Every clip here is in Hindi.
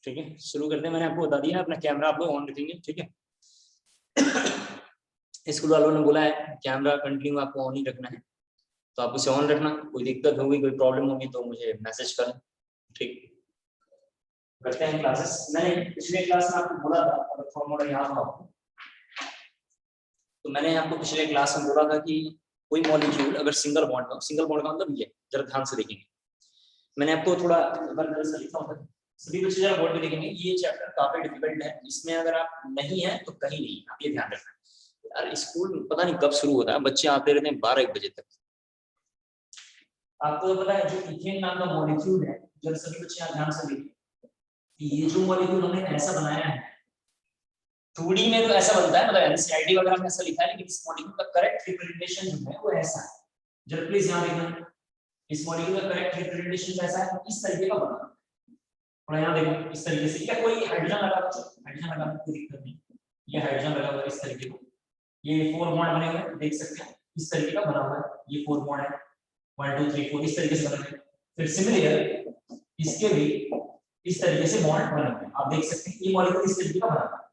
ठीक है, शुरू करते हैं। मैंने आपको बता दिया अपना कैमरा आपको ऑन रखेंगे, ठीक है। स्कूल वालों ने बोला है कैमरा कंटिन्यू आपको ऑन ही रखना है, तो आप उसे ऑन रखना। कोई दिक्कत होगी, कोई प्रॉब्लम होगी तो मुझे मैसेज करें, ठीक। करते हैं क्लासेस। मैंने पिछले क्लास में आपको बोला था, अगर फॉर्मूला याद हो आपको, तो मैंने आपको पिछले क्लास में बोला था कि कोई मॉलिक्यूल अगर सिंगल बॉन्ड का मतलब ये, जरा ध्यान से देखेंगे। मैंने आपको थोड़ा लिखा होता है, सभी बच्चे जरा बोर्ड पे देखेंगे। ये चैप्टर काफी डिफिकल्ट है, इसमें अगर आप नहीं है तो कहीं नहीं, आप ये ध्यान रखना। यार स्कूल पता नहीं कब शुरू होता है, बच्चे आते रहते हैं 12-1 बजे तक। आपको पता है जो इथेन नाम का मॉलिक्यूल है, जब सभी बच्चे यहाँ ध्यान से देखें, ये जो मॉलिक्यूल हमने ऐसा बनाया है 2D में, तो ऐसा बनता है, मतलब एनसीईआरटी वगैरह में ऐसा लिखा है, लेकिन इस मॉलिक्यूल का करेक्ट रिप्रेजेंटेशन जो है वो ऐसा है। जरा प्लीज यहाँ देखना, इस मॉलिक्यूल का करेक्ट रिप्रेजेंटेशन कैसा है, इस तरीके का बना। थोड़ा यहाँ देखो, इस तरीके से। क्या कोई हाइड्रोजन लगा, हाइड्रोजन लगा कोई दिक्कत नहीं, ये हाइड्रोजन लगा हुआ है इस तरीके का। ये 4 बॉन्ड बने हुए हैं, देख सकते हैं इस तरीके का बना हुआ है, ये 4 बॉन्ड है, 1 2 3 4 इस तरीके से बने हुए हैं। फिर सिमिलर इसके भी इस तरीके से बॉन्ड बने हुए हैं, आप देख सकते हैं ये मॉलिक्यूल इस तरीके का बना है,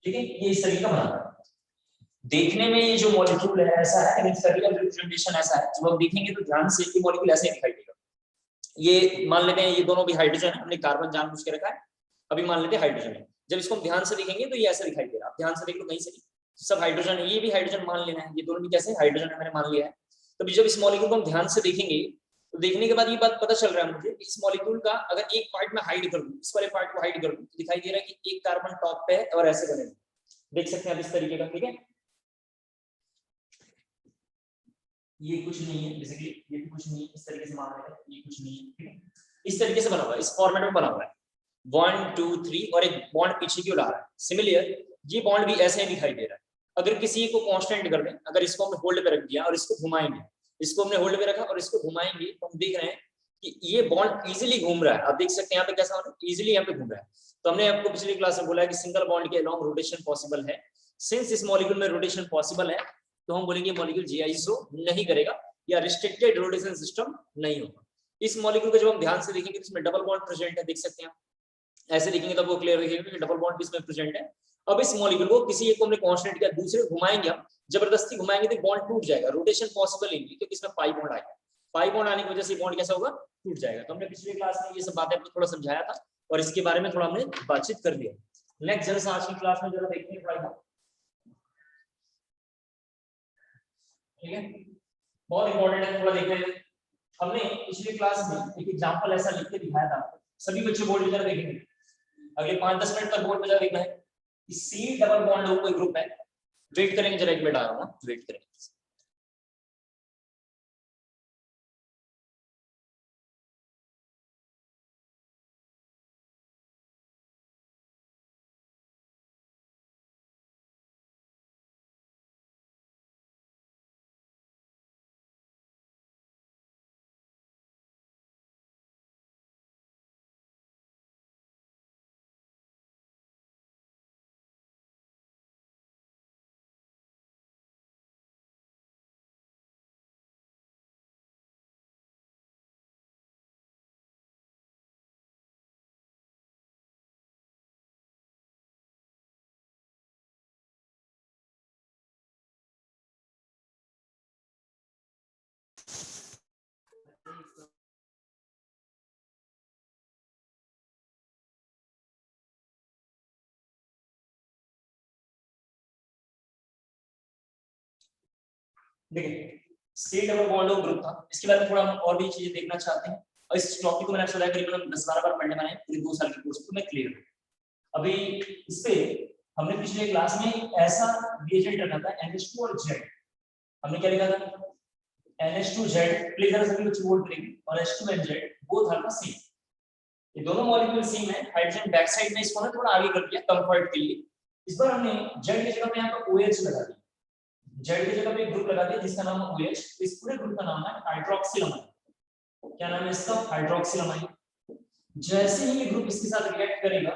ठीक है, ये इस तरीके का बना है। देखने में ये जो मॉलिक्यूल है ऐसा है, इसका रियल रिप्रेजेंटेशन ऐसा है। जब आप देखेंगे तो ध्यान से ये मॉलिक्यूल ऐसे दिखाई देगा। ये मान लेते हैं ये दोनों भी हाइड्रोजन है, हमने कार्बन जानबूझ के रखा है, अभी मान लेते हैं हाइड्रोजन है। जब इसको हम ध्यान से देखेंगे तो ये ऐसा दिखाई दे रहा है, आप ध्यान से देख लो कहीं से भी, सब हाइड्रोजन है, ये भी हाइड्रोजन मान लेना है, ये दोनों भी कैसे हाइड्रोजन है, मैंने मान लिया है। तभी जब इस मॉलिक्यूल को हम ध्यान से देखेंगे तो देखने के बाद ये बात पता चल रहा है मुझे कि इस मॉलिक्यूल का अगर एक पार्ट में हाइड कर दूं, इस वाले पार्ट को हाइड कर दूं, तो दिखाई दे रहा है कि एक कार्बन टॉप पे है और ऐसे बने, देख सकते हैं आप इस तरीके का, ठीक है। ये कुछ नहीं है, बेसिकली ये भी कुछ नहीं है, इस तरीके से मान लेते हैं ये कुछ नहीं है, ठीक है। इस तरीके से बना हुआ है, इस फॉर्मेट में बना हुआ है, 1 2 3 और एक बॉन्ड पीछे की ओर आ रहा है। सिमिलर ये बॉन्ड भी ऐसे ही दिखाई दे रहा है। अगर किसी को कांस्टेंट कर दें, अगर इसको हमने होल्ड पे रख दिया और इसको घुमाएंगे, इसको हमने होल्ड पे रखा और इसको घुमाएंगे, तो हम देख रहे हैं कि ये बॉन्ड इजीली घूम रहा है। आप देख सकते हैं यहाँ पे कैसा हो रहा है, इजीली यहाँ पे घूम रहा है। तो हमने आपको पिछली क्लास में बोला है कि सिंगल बॉन्ड के अलोंग रोटेशन पॉसिबल है। सिंस इस मॉलिक्यूल में रोटेशन पॉसिबल है, तो हम बोलेंगे मॉलिक्यूल जीआईएसओ नहीं करेगा या रिस्ट्रिक्टेड रोटेशन सिस्टम नहीं होगा। इस मॉलिक्यूल को जब हम ध्यान से देखेंगे तो इसमें डबल बॉन्ड प्रेजेंट है, देख सकते हैं आप, ऐसे देखेंगे तो आपको क्लियर दिखेगा कि डबल बॉन्ड इसमें प्रेजेंट है। अब इस मॉलिक्यूल को किसी एक को हमने कांस्टेंट किया, दूसरे घुमाएंगे, हम जबरदस्ती घुमाएंगे तो बॉन्ड टूट जाएगा, रोटेशन पॉसिबल नहीं है, क्योंकि इसमें पाई बॉन्ड आएगा। पाई बॉन्ड आने की वजह से बॉन्ड कैसा होगा, टूट जाएगा। तो हमने पिछली क्लास में ये सब बातें आपको थोड़ा समझाया था और इसके बारे में थोड़ा हमने बातचीत कर लिया। नेक्स्ट जरा आज की क्लास में जरा देखते हैं थोड़ा, ठीक है, बहुत इंपॉर्टेंट है, थोड़ा देखते हैं। हमने पिछली क्लास में एक एग्जांपल ऐसा लिख के दिखाया था, सभी बच्चे बोर्ड पे जरा देखेंगे, अगले 5-10 मिनट तक बोर्ड पे जरा देखना है कि सी डबल बॉन्ड हो कोई ग्रुप है, वेट करेंगे जरा, एक मिनट आ रहा हूं, वेट करेंगे। देखिए सी डबल बॉन्ड हो ग्रुप था, इसके बारे में थोड़ा हम और भी चीजें देखना चाहते हैं, और इस टॉपिक को मैंने आपसे करीबन 10-12 बार पढ़ने वाले हैं पूरे 2 साल की कोर्स को, मैं क्लियर हूं। अभी इस पे हमने पिछले क्लास में ऐसा रिएजेंट रखा था NH2 और Z। हमने क्या लिखा था, NH2Z, प्लीज जरा सभी बच्चे बोर्ड करेंगे, और H2 and Z both are the same. ये दोनों मॉलिक्यूल सेम है, हाइड्रोजन बैक साइड में इसको ना थोड़ा आगे कर दिया कंफर्ट के लिए। इस बार हमने Z की जगह पे यहाँ पर OH लगा दिया, Z की जगह पे एक ग्रुप लगा दिया जिसका नाम है OH। इस पूरे ग्रुप का नाम है हाइड्रोक्सिलमाइन। क्या नाम है इसका, हाइड्रोक्सिलमाइन। जैसे ही ये ग्रुप इसके साथ रिएक्ट करेगा,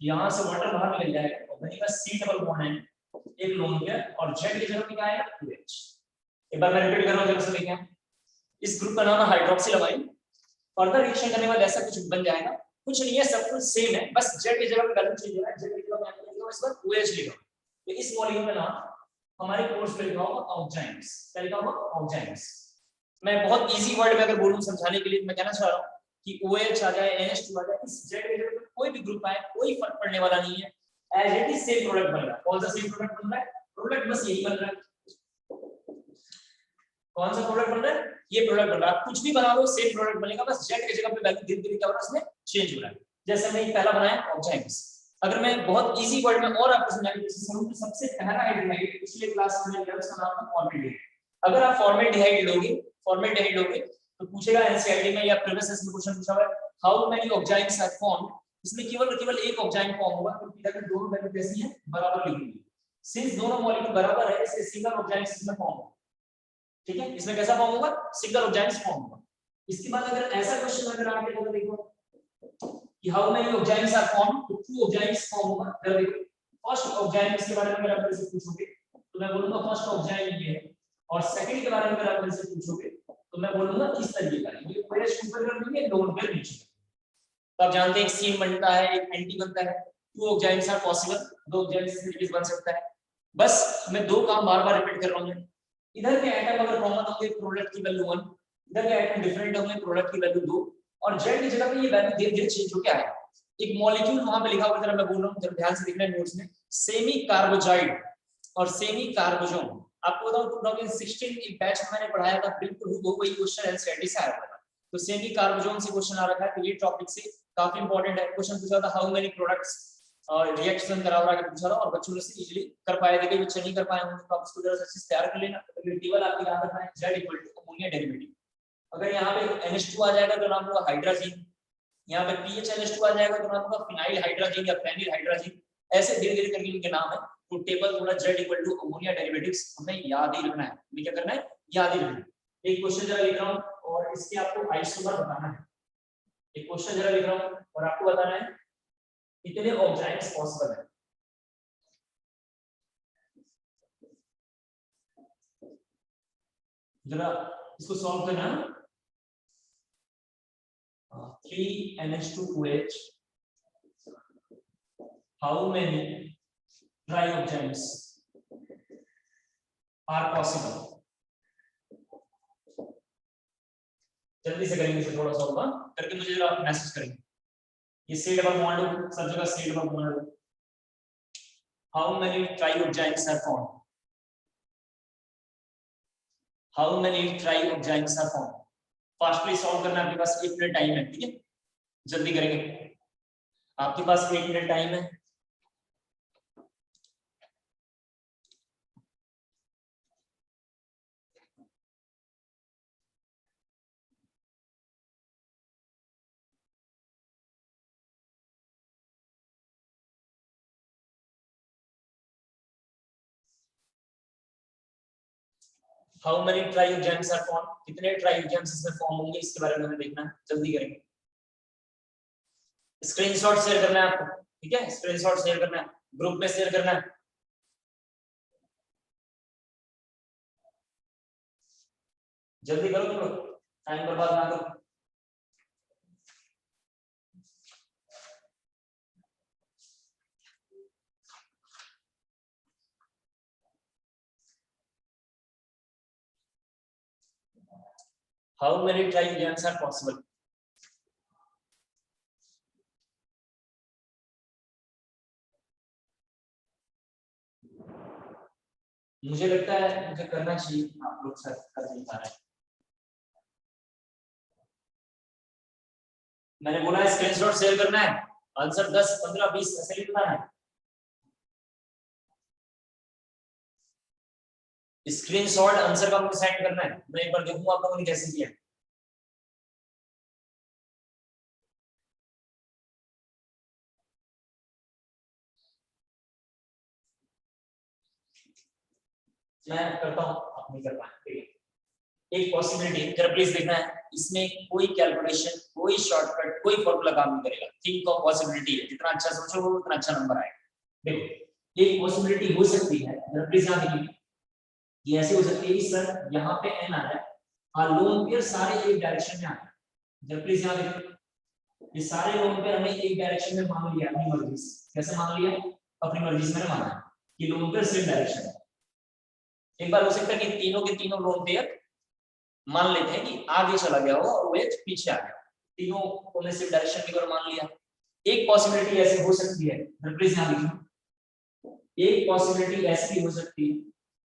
यहां से वाटर बाहर निकल जाएगा और बनेगा C डबल बॉन्ड है, एक लोन पेयर, और Z की जगह पे क्या आएगा, OH। एक बार मैं रिपीट कर रहा हूं, जरा से देखिए, इस ग्रुप का नाम है हाइड्रोक्सिलमाइन। फर्दर रिएक्शन करने के बाद ऐसा कुछ बन जाएगा कुछ नहीं है, सब कुछ सेम है, बस जेड की जगह पे वैल्यू चेंज हो रहा है। जेड की जगह पे मैं लिखूंगा इस बार OH लिखूंगा, तो इस मॉलिक्यूल का नाम हमारे कोर्स में लिखा होगा ऑक्जाइम्स। क्या लिखा होगा? ऑक्जाइम्स। मैं बहुत इजी वर्ड में अगर बोलूं समझाने के लिए, मैं कहना चाह रहा हूं कि OH आ जाए, NH2 आ जाए, इस जेड की जगह पे कोई भी ग्रुप आए, कोई फर्क पड़ने वाला नहीं है, as it is same product बन रहा है। कौन सा सेम प्रोडक्ट बन रहा है? प्रोडक्ट बस यही बन रहा है। कौन सा प्रोडक्ट बन रहा है? ये प्रोडक्ट बन रहा है। कुछ भी बना लो सेम प्रोडक्ट बनेगा, बस जेड की जगह पे वैल्यू धीरे धीरे क्या हो रहा है, इसमें चेंज हो रहा है। जैसे मैं पहला बनाया ऑक्जाइम्स। अगर मैं बहुत इजी वर्ड में और आपको समझाने की कोशिश करूं तो सबसे पहला हाइड्रोलाइट पिछले क्लास में मैंने उसका नाम था फॉर्मेल्डिहाइड। अगर आप फॉर्मेल्डिहाइड लोगे तो पूछेगा एनसीईआरटी में या प्रीवियस ईयर में क्वेश्चन पूछा हुआ है, हाउ मेनी ऑक्जाइम्स आर फॉर्म्ड। इसमें केवल एक ऑक्जाइम फॉर्म होगा, क्योंकि अगर दोनों वैल्यू कैसी हैं, बराबर लिखी हुई। सिंस दोनों मॉलिक्यूल बराबर है, इसलिए सिंगल ऑक्जाइम इसमें फॉर्म होगा। ठीक है, इसमें कैसा फॉर्म होगा? सिंगल ऑक्जाइम्स फॉर्म होगा। इसके बाद अगर ऐसा क्वेश्चन अगर आगे तो देखो कि हाउ मेनी ऑक्जाइम्स आर फॉर्म्ड, तो टू ऑक्जाइम्स फॉर्म होगा। अगर देखो फर्स्ट ऑक्जाइम इसके बारे में अगर आप मुझसे पूछोगे तो मैं बोलूंगा फर्स्ट ऑक्जाइम ये है, और सेकंड के बारे में अगर आप मुझसे पूछोगे तो मैं बोलूंगा इस तरीके का, ये OH ऊपर कर देंगे, लोन पर नीचे। तो आप जानते हैं एक सीन बनता है, एक एंटी बनता है, टू ऑक्जाइम्स आर पॉसिबल, दो ऑक्जाइम्स बन सकता है। बस मैं दो काम बार-बार रिपीट कर रहा हूं। इधर के एटम अगर कॉमन होंगे, प्रोडक्ट की वैल्यू 1, इधर के एटम डिफरेंट होंगे, प्रोडक्ट की वैल्यू 2, और जेड की जगह पे ये वैल्यू धीरे-धीरे चेंज हो के आएगा। एक मॉलिक्यूल वहां पे लिखा हुआ है, मैं बोल रहा हूं, जरा ध्यान से देखना है नोट्स में, सेमी कार्बोजाइड और सेमी कार्बोजोन। आपको बताऊं 2016 एक बैच में मैंने पढ़ाया था, बिल्कुल वही क्वेश्चन एनसीईआरटी से आया था। तो सेमी कार्बोजोन से क्वेश्चन आ रखा है, तो ये टॉपिक से काफी इंपॉर्टेंट है। क्वेश्चन पूछा था हाउ मेनी प्रोडक्ट्स और रिएक्शन करावरा के पूछा था, और बच्चों ने से इजीली कर पाए थे। कई बच्चे नहीं कर पाए होंगे, तो आप इसको जरा सा चीज तैयार कर लेना। तो टेबल आपकी याद रखना है, Z = अमोनिया डेरिवेटिव। अगर यहाँ पे NH2 आ जाएगा तो नाम होगा हाइड्रोजन, यहाँ पे PHNH2 आ जाएगा तो नाम होगा फिनाइल हाइड्रोजन या फेनिल हाइड्रोजन। ऐसे धीरे धीरे करके इनके नाम है। तो टेबल थोड़ा Z = अमोनिया डेरिवेटिव्स हमें याद ही रखना है। हमें क्या करना है? याद ही रखना है। एक क्वेश्चन जरा लिख रहा हूँ और इसके आपको आइसोमर बताना है। एक क्वेश्चन जरा लिख रहा हूँ और आपको बताना है कितने ऑक्जाइम्स पॉसिबल है। जरा इसको सॉल्व करना। 3NH2OH, how many trioxymes are possible? जल्दी से करेंगे इसे, थोड़ा सा होगा करके मुझे जरा मैसेज करेंगे। ये C डबल बॉन्ड सब जगह C double bond. how many trioxymes are formed? how many trioxymes are formed? Fastly solve करना, आपके पास 1 मिनट टाइम है, ठीक है, जल्दी करेंगे। आपके पास 1 मिनट टाइम है। हाउ मेनी ट्रायोजेम्स आर फॉर्म, कितने ट्रायोजेम्स इसमें फॉर्म होंगे, इसके बारे में हमें देखना है। जल्दी करेंगे। स्क्रीनशॉट शेयर करना है आपको, ठीक है, स्क्रीनशॉट शेयर करना है, ग्रुप में शेयर करना है। जल्दी करो तुम लोग, टाइम बर्बाद ना करो। हाउ मेनी ट्रायोजेम्स आर पॉसिबल? मुझे लगता है मुझे करना चाहिए, आप लोग शायद कर नहीं पा रहे हैं। मैंने बोला है स्क्रीनशॉट शेयर करना है, आंसर 10 15 20 ऐसे लिखना है। स्क्रीनशॉट आंसर का मुझे सेंड करना है, मैं एक बार देखूंगा आप लोगों ने कैसे किया। मैं करता हूं, आप नहीं कर पाए। एक पॉसिबिलिटी जरा प्लीज देखना है, इसमें कोई कैलकुलेशन, कोई शॉर्टकट, कोई फॉर्मूला काम नहीं करेगा। थिंक ऑफ पॉसिबिलिटी है, जितना अच्छा सोचोगे उतना अच्छा नंबर आएगा। देखो एक पॉसिबिलिटी हो सकती है, जरा प्लीज यहां देखिए, ये ऐसे हो सकती है सर यहाँ पे n आ जाए और लोन पेयर सारे एक डायरेक्शन में आ जाए। जरा प्लीज यहां देखिए, ये सारे लोन पेयर हमने एक डायरेक्शन में मान लिया अपनी मर्जी से। कैसे मान लिया? अपनी मर्जी से मैंने माना कि लोन पेयर सेम डायरेक्शन है। एक बार हो सकता है कि तीनों के तीनों लोन पेयर मान लेते हैं कि आगे चला गया हो और वेज पीछे आ गया, तीनों को ने सेम डायरेक्शन में मान लिया। एक पॉसिबिलिटी ऐसी हो सकती है, प्लीज यहां लिखो, एक पॉसिबिलिटी ऐसी हो सकती है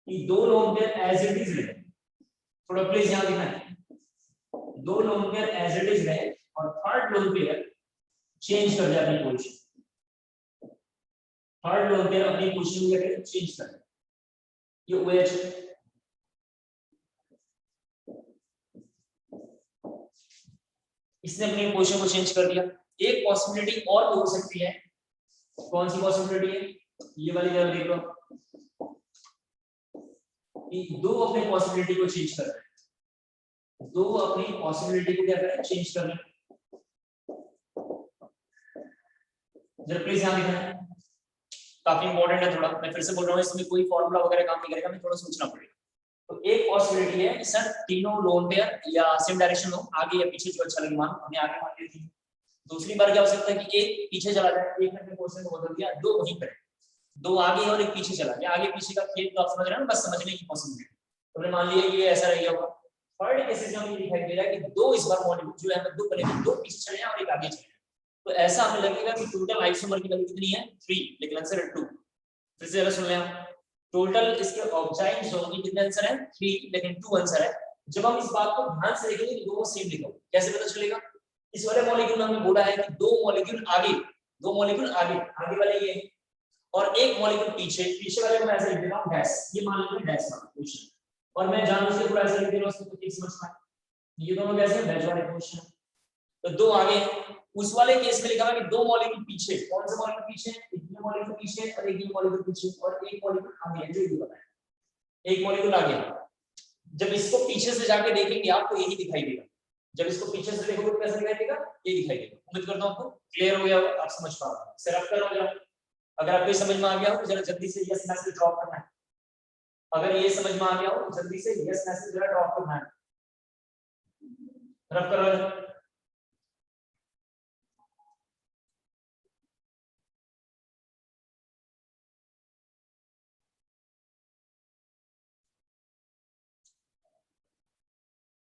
कि दो lone pair as it is रहे, थोड़ा प्लीज यहां लिखना है, दो lone pair as it is रहे और थर्ड लोन पेयर चेंज कर दे अपनी पोजीशन, थर्ड लोन पेयर अपनी पोजीशन को चेंज कर दे, ये OH इसने अपनी पोजीशन को चेंज कर दिया। एक पॉसिबिलिटी और हो सकती है, कौन सी पॉसिबिलिटी है? ये वाली जरा देख लो कि दो अपनी पॉसिबिलिटी को चेंज कर रहे हैं, दो अपनी पॉसिबिलिटी को क्या करें? चेंज कर रहे हैं। जरा प्लीज यहां लिखना है, काफी इंपॉर्टेंट है थोड़ा, मैं फिर से बोल रहा हूँ, इसमें कोई फॉर्मूला वगैरह काम नहीं करेगा, मैं थोड़ा सोचना पड़ेगा। तो एक पॉसिबिलिटी है कि सर तीनों लोन पेयर या सेम डायरेक्शन हो, आगे या पीछे, जो अच्छा लगे मान, हमने आगे मान ली थी। दूसरी बार क्या हो सकता है कि एक पीछे चला जाए, एक ने अपने पोजीशन को बदल दिया, दो वहीं पर, दो आगे और एक पीछे चला गया, आगे पीछे का खेल तो आप समझ रहे हैं ना, बस समझने की पॉसिबिलिटी। तो हमने मान लिया कि ये ऐसा रह गया होगा। थर्ड केसेस में हमें दिखाई दे रहा है कि दो इस बार मॉलिक्यूल जो है दो बने, दो पीछे चले जाए और एक आगे चले, तो ऐसा हमें लगेगा कि टोटल आइसोमर की वैल्यू कितनी है? 3, लेकिन आंसर है 2। फिर से सुन लें, टोटल इसके ऑक्साइड्स होंगे, कितने आंसर है? 3, लेकिन 2 आंसर है। जब हम इस बात को ध्यान से देखेंगे तो दोनों सेम लिखा होगा, कैसे पता चलेगा? इस वाले मॉलिक्यूल में हमने बोला है कि दो मॉलिक्यूल आगे, दो मॉलिक्यूल आगे, आगे वाले ये और एक मॉलिक्यूल पीछे, पीछे वाले को मैं ऐसे लिख देता हूं डैश, ये मान लीजिए डैश वाला क्वेश्चन, और मैं जानबूझ के थोड़ा ऐसा लिख दे रहा हूं उसको ठीक समझ पाए। ये दोनों कैसे हैं? डैश वाले क्वेश्चन। तो दो आगे, उस वाले केस में लिखा है कि दो मॉलिक्यूल पीछे, कौन सा मॉलिक्यूल पीछे? एक मॉलिक्यूल पीछे और एक मॉलिक्यूल पीछे और एक मॉलिक्यूल आगे है, जो ये बताया, एक मॉलिक्यूल आगे। जब इसको पीछे से जाके देखेंगे आप तो यही दिखाई देगा, जब इसको पीछे से देखोगे तो कैसा दिखाई देगा? ये दिखाई देगा। उम्मीद करता हूं आपको क्लियर हो गया होगा, आप समझ पा रहे हो। सर आप करो जरा, अगर आपको समझ में आ गया हो तो जरा जल्दी से यस मैसेज ड्रॉप करना है। अगर ये समझ में आ गया हो तो जल्दी से यस मैसेज जरा ड्रॉप करना है। रफ करो।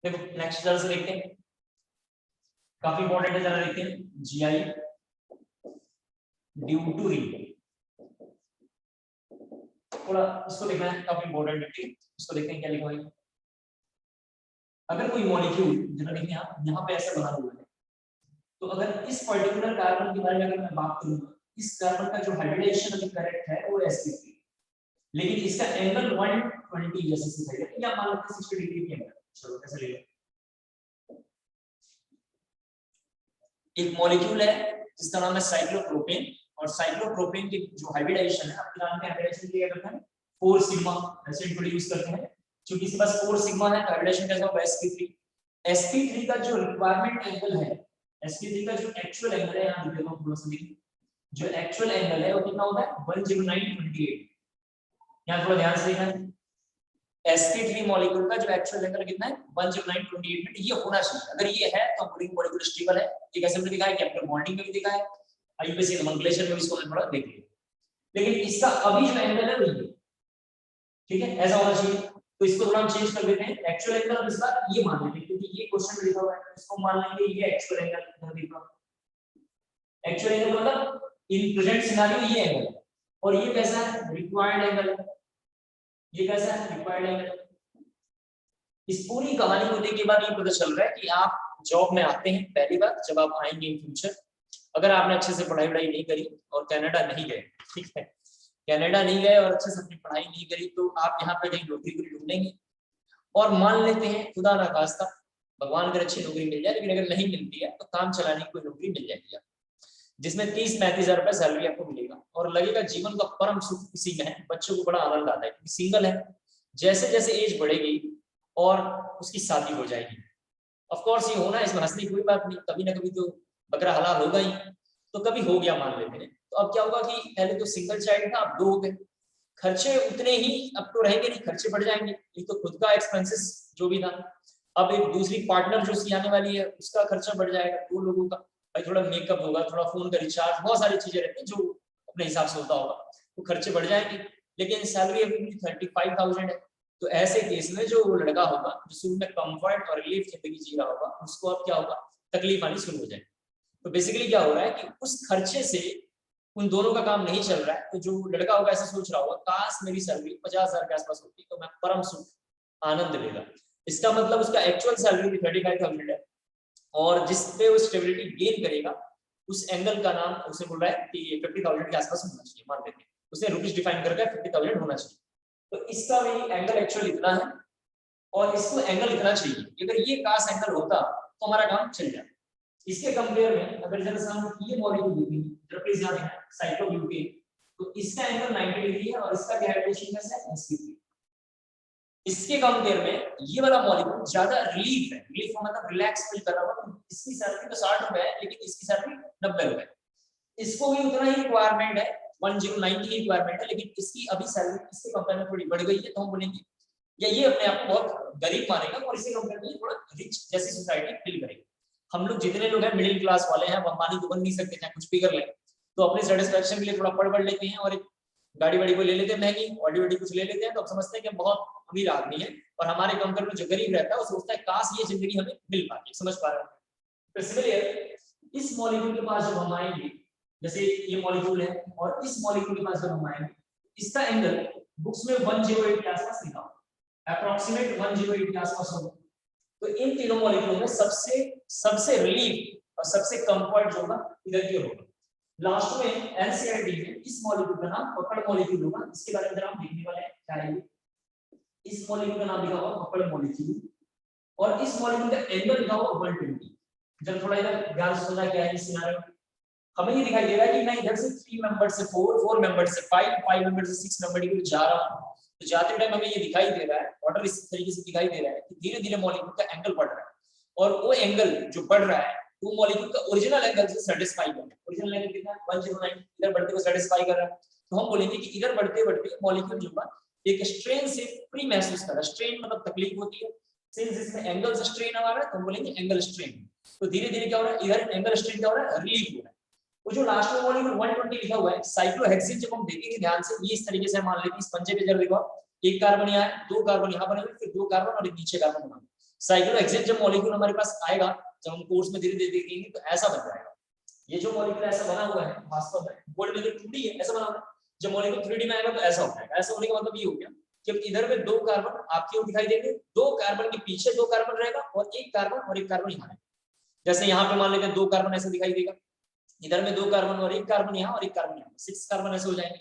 देखो नेक्स्ट जरा से देखते हैं, काफी इंपॉर्टेंट है, जरा देखते हैं। जीआई ड्यूटूरी, थोड़ा इसको देखना है, काफी इंपॉर्टेंट है, इसको देखते हैं क्या लिखा है। अगर कोई मॉलिक्यूल, जरा देखिए आप यहाँ पे ऐसा बना हुआ है, तो अगर इस पर्टिकुलर कार्बन के बारे में अगर मैं बात करूंगा, इस कार्बन का जो हाइब्रिडाइजेशन अभी करेक्ट है वो sp3, लेकिन इसका एंगल 120 जैसे दिखाई देता है, या मान लो 60 डिग्री के एंगल। चलो कैसे ले लो, एक मॉलिक्यूल है जिसका नाम है साइक्लोप्रोपेन, और साइक्लोप्रोपेन के जो हाइब्रिडाइजेशन है, आपके नाम के हाइब्रिडाइजेशन क्या करते हैं? 4 सिग्मा ऐसे इंट्रोड्यूस करते हैं। क्योंकि इसके पास 4 सिग्मा है, हाइब्रिडाइजेशन कैसा होगा? sp3। sp3 का जो रिक्वायरमेंट एंगल है, sp3 का जो एक्चुअल एंगल है, यहां लिख देता हूं थोड़ा सा, देखिए जो एक्चुअल एंगल है वो कितना होता है? 10928। यहां थोड़ा ध्यान से देखना है, sp3 मॉलिक्यूल का जो एक्चुअल एंगल कितना है? 10928। ये होना चाहिए, अगर ये है तो पूरी मॉलिक्यूल स्टेबल है। ये कैसे हमने देखा है? कैपिटल बॉन्डिंग में भी देखा है, आईयूपीएसी नोमेनक्लेचर में भी इसको थोड़ा देख लिया। लेकिन इसका अभी जो एंगल है वो ये, ठीक है, ऐसा होना चाहिए। तो इसको थोड़ा हम चेंज कर देते हैं, एक्चुअल एंगल इस बार ये मान लेते हैं, क्योंकि ये क्वेश्चन में लिखा हुआ है, इसको मान लेंगे ये एक्चुअल एंगल। एक्चुअल एंगल मतलब इन प्रेजेंट सिनेरियो ये एंगल, और ये कैसा है? Required angle. ये कैसा है? Required angle. इस पूरी कहानी को देखने के बाद ये पता चल रहा है कि आप जॉब में आते हैं पहली बार, जब आप आएंगे इन फ्यूचर, अगर आपने अच्छे से पढ़ाई नहीं करी और कनाडा नहीं गए, ठीक है, कनाडा नहीं गए और अच्छे से अपनी पढ़ाई नहीं करी, तो आप यहाँ पे कहीं नौकरी ढूंढेंगे, और मान लेते हैं खुदा ना खास्ता, भगवान अगर अच्छी नौकरी मिल जाए, लेकिन अगर नहीं मिलती है तो काम चलाने की कोई नौकरी मिल जाएगी आप, जिसमें 30-35 हजार रुपए सैलरी आपको मिलेगा, और लगेगा जीवन का परम सुख इसी में है। बच्चों को बड़ा आनंद आता है क्योंकि सिंगल है, जैसे जैसे एज बढ़ेगी और उसकी शादी हो जाएगी, ऑफ कोर्स ये होना, इसमें हंसने की कोई बात नहीं, कभी ना कभी तो बकरा हलाल होगा ही, तो कभी हो गया मान लेते हैं, तो अब क्या होगा कि पहले तो सिंगल चाइल्ड था, अब 2 हो गए, खर्चे उतने ही अब तो रहेंगे नहीं, खर्चे बढ़ जाएंगे, एक तो खुद का एक्सपेंसेस जो भी था, अब एक दूसरी पार्टनर जो सी आने वाली है उसका खर्चा बढ़ जाएगा, 2 लोगों का, भाई थोड़ा मेकअप होगा, थोड़ा फोन का रिचार्ज, बहुत सारी चीजें रहती हैं जो अपने हिसाब से होता होगा, तो खर्चे बढ़ जाएंगे। लेकिन सैलरी अभी 35,000 है, तो ऐसे केस में जो लड़का होगा जो शुरू में कंफर्ट और रिलीफ जिंदगी जी रहा होगा, उसको अब क्या होगा, तकलीफ आनी शुरू हो जाएगी। तो बेसिकली क्या हो रहा है कि उस खर्चे से उन दोनों का काम नहीं चल रहा है, तो जो लड़का होगा ऐसा सोच रहा होगा, काश मेरी सैलरी 50,000 के आसपास होती तो मैं परम सुख आनंद लेगा। इसका मतलब उसका एक्चुअल सैलरी भी 35,000 है, और जिस पे वो स्टेबिलिटी गेन करेगा उस एंगल का नाम उसे बोल रहा है कि 50,000 के आसपास होना चाहिए, मान लेते हैं उसने रुपीज डिफाइन करके 50,000 होना चाहिए। तो इसका भी एंगल एक्चुअल इतना है और इसको एंगल इतना चाहिए, अगर ये काश एंगल होता तो हमारा काम चल जाता। इसके कंपेयर में अगर जरा हम ये मॉलिक्यूल देखेंगे, जरा प्लीज ध्यान देना, साइक्लोब्यूटेन, तो इसका एंगल 90 डिग्री है और इसका ग्रेविटेशन का है 80 डिग्री। इसके कंपेयर में ये वाला मॉलिक्यूल ज्यादा रिलीफ है, रिलीफ मतलब रिलैक्स फील कर रहा है। इसकी सैलरी तो 60 रुपए है, लेकिन इसकी सैलरी 90 रुपए। इसको भी उतना ही रिक्वायरमेंट है, 1090 रिक्वायरमेंट है, लेकिन इसकी अभी सैलरी इसके कंपेयर में थोड़ी बढ़ गई है, तो हम बोलेंगे या ये अपने आप को बहुत गरीब मानेगा और इसके कंपेयर में थोड़ा रिच जैसी सोसाइटी फील करेगी। हम लोग जितने लोग हैं मिडिल क्लास वाले हैं, वो अंबानी तो बन नहीं सकते, चाहे कुछ भी कर ले, तो अपने सेटिस्फेक्शन के लिए थोड़ा पढ़ लेते हैं और एक गाड़ी वाड़ी को ले लेते हैं महंगी, ऑडी वडी कुछ ले लेते हैं, तो हम समझते हैं कि बहुत अमीर आदमी है, और हमारे कंपेयर में जो गरीब रहता है वो सोचता है काश ये जिंदगी हमें मिल पाती। समझ पा रहे हैं? तो इस मॉलिक्यूल के पास जब हम आएंगे, जैसे ये मॉलिक्यूल है और इस मॉलिक्यूल के पास जब हम आएंगे, इसका एंगल बुक्स में 108 के आसपास लिखा होगा, अप्रॉक्सीमेट 108 के आसपास होगा। तो इन तीनों मॉलिक्यूल में सबसे रिलीफ और सबसे कंफर्ट जो होगा इधर की होगा। लास्ट में एनसीईआरटी में इस मॉलिक्यूल का नाम पकड़ मॉलिक्यूल होगा, इसके बारे में हम देखने वाले हैं क्या है। इस मॉलिक्यूल का नाम लिखा होगा पकड़ मॉलिक्यूल, और इस मॉलिक्यूल का एंगल लिखा होगा 120। जब थोड़ा इधर ध्यान से सुनना क्या है इस सिनेरियो, हमें ये दिखाई दे रहा है कि मैं इधर से 3 मेंबर से 4 मेंबर से 5 मेंबर से 6 मेंबर की जा रहा हूं, तो जाते टाइम हमें ये दिखाई दे रहा है, ऑर्डर इस तरीके से दिखाई दे रहा है कि धीरे धीरे मॉलिक्यूल का एंगल बढ़ रहा है, और वो एंगल जो बढ़ रहा है वो मॉलिक्यूल का ओरिजिनल एंगल से सेटिस्फाई कर रहा है। ओरिजिनल एंगल कितना है 109, इधर बढ़ते हुए सेटिस्फाई कर रहा है। तो हम बोलेंगे कि इधर बढ़ते बढ़ते मॉलिक्यूल जो है एक स्ट्रेन से फ्री महसूस कर रहा है। स्ट्रेन मतलब तकलीफ होती है, सिंस इसमें एंगल से स्ट्रेन आ रहा है तो हम बोलेंगे एंगल स्ट्रेन। तो धीरे धीरे क्या हो रहा है, इधर एंगल स्ट्रेन क्या हो रहा है, रिलीफ हो रहा है। वो जो लास्ट में मॉलिक्यूल 120 लिखा हुआ है साइक्लोहेक्सिन, जब हम देखेंगे ध्यान से ये इस तरीके से मान लेते हैं, इस पंजे पे जरा देखो, एक कार्बन यहाँ है, 2 कार्बन यहाँ बने हुए, फिर 2 कार्बन और एक नीचे कार्बन बना। साइक्लोहेक्सिन जब मॉलिक्यूल हमारे पास आएगा, जब हम कोर्स में धीरे धीरे देखेंगे तो ऐसा बन जाएगा। ये जो मॉलिक्यूल ऐसा बना हुआ है वास्तव में बोल्ड में 2D है, ऐसा बना हुआ है। जब मॉलिक्यूल 3D में आएगा तो ऐसा हो जाएगा। ऐसा होने का मतलब ये हो गया कि इधर में 2 कार्बन आपके दिखाई देंगे, 2 कार्बन के पीछे 2 कार्बन रहेगा और एक कार्बन यहाँ है। जैसे यहाँ पे मान लेते हैं 2 कार्बन ऐसे दिखाई देगा, इधर में 2 कार्बन और एक कार्बन यहाँ और एक कार्बन यहाँ, 6 कार्बन ऐसे हो जाएंगे।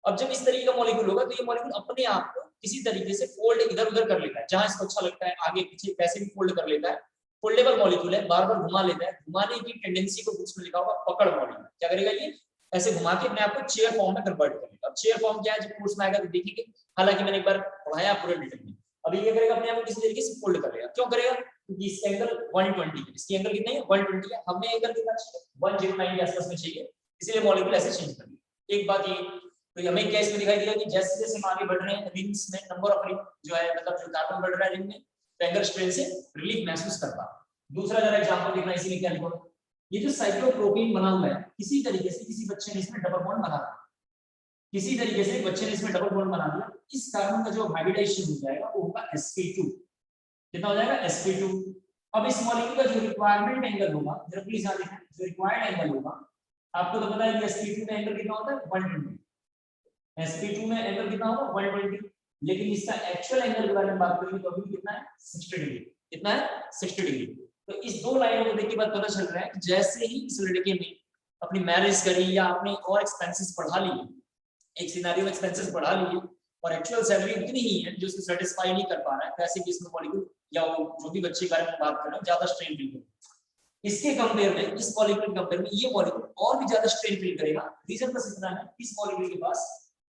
अब जब इस तरीके का मॉलिक्यूल होगा तो ये मॉलिक्यूल अपने आप को किसी तरीके से फोल्ड इधर उधर कर लेता है, जहां इसको अच्छा लगता है आगे पीछे कैसे भी फोल्ड कर लेता है। फोल्डेबल मॉलिक्यूल है, बार बार घुमा लेता है। घुमाने की टेंडेंसी को बुक्स में लिखा होगा पकड़ मॉलिक्यूल। क्या करेगा ये, ऐसे घुमा के अपने आप को चेयर फॉर्म में कन्वर्ट करेगा। अब चेयर फॉर्म क्या है, जब कोर्स में आएगा तो देखेंगे, हालांकि मैंने एक बार पढ़ाया पूरे डिटेल में। अभी ये करेगा अपने आप को किसी तरीके से फोल्ड करेगा। क्यों करेगा, क्योंकि इसका एंगल 120 है, इसकी एंगल कितनी है 120 है, हमें एंगल कितना चाहिए 109 के आसपास में चाहिए, इसलिए मॉलिक्यूल ऐसे चेंज कर दिया। एक बात ये, तो हमें क्या इसमें दिखाई दिया कि जैसे जैसे हम आगे बढ़ रहे हैं रिंग्स में, नंबर ऑफ रिंग जो है मतलब जो कार्बन बढ़ रहा है रिंग में, तो एंगल स्ट्रेन से रिलीफ महसूस करता। दूसरा जरा एग्जांपल देखना, इसी में क्या लिखा है, ये जो साइक्लोप्रोपीन बना हुआ है, किसी तरीके से किसी बच्चे ने इसमें डबल बॉन्ड बना दिया, किसी तरीके से बच्चे ने इसमें डबल बॉन्ड बना दिया, इस कार्बन का जो हाइब्रिडाइजेशन हो जाएगा वो होगा sp2। कितना हो जाएगा sp2। अब इस मॉलिक्यूल का जो रिक्वायरमेंट एंगल होगा, जरा प्लीज याद रखें, जो रिक्वायर्ड एंगल होगा, आपको तो पता है कि sp2 में एंगल कितना होता है 120, sp2 में एंगल कितना होगा 120, लेकिन इसका एक्चुअल एंगल के बारे में बात करेंगे तो अभी कितना है 60 डिग्री। कितना है 60 डिग्री। तो इस 2 लाइनों को देख के बात पता चल रहा है कि जैसे ही इस लड़के ने अपनी मैरिज करी या अपने और एक्सपेंसेस बढ़ा लिए, एक सिनेरियो में एक्सपेंसेस बढ़ा लिए और एक्चुअल सैलरी उतनी ही है जो उसको सेटिस्फाई नहीं कर पा रहा है, वैसे कि इसमें मॉलिक्यूल या वो जो भी बच्चे के बारे में बात कर रहे हैं ज्यादा स्ट्रेन फील करेगा। इसके कंपेयर में, इस मॉलिक्यूल के कंपेयर में ये मॉलिक्यूल और भी ज्यादा स्ट्रेन फील करेगा। रीजन बस इतना है, इस मॉलिक्यूल के पास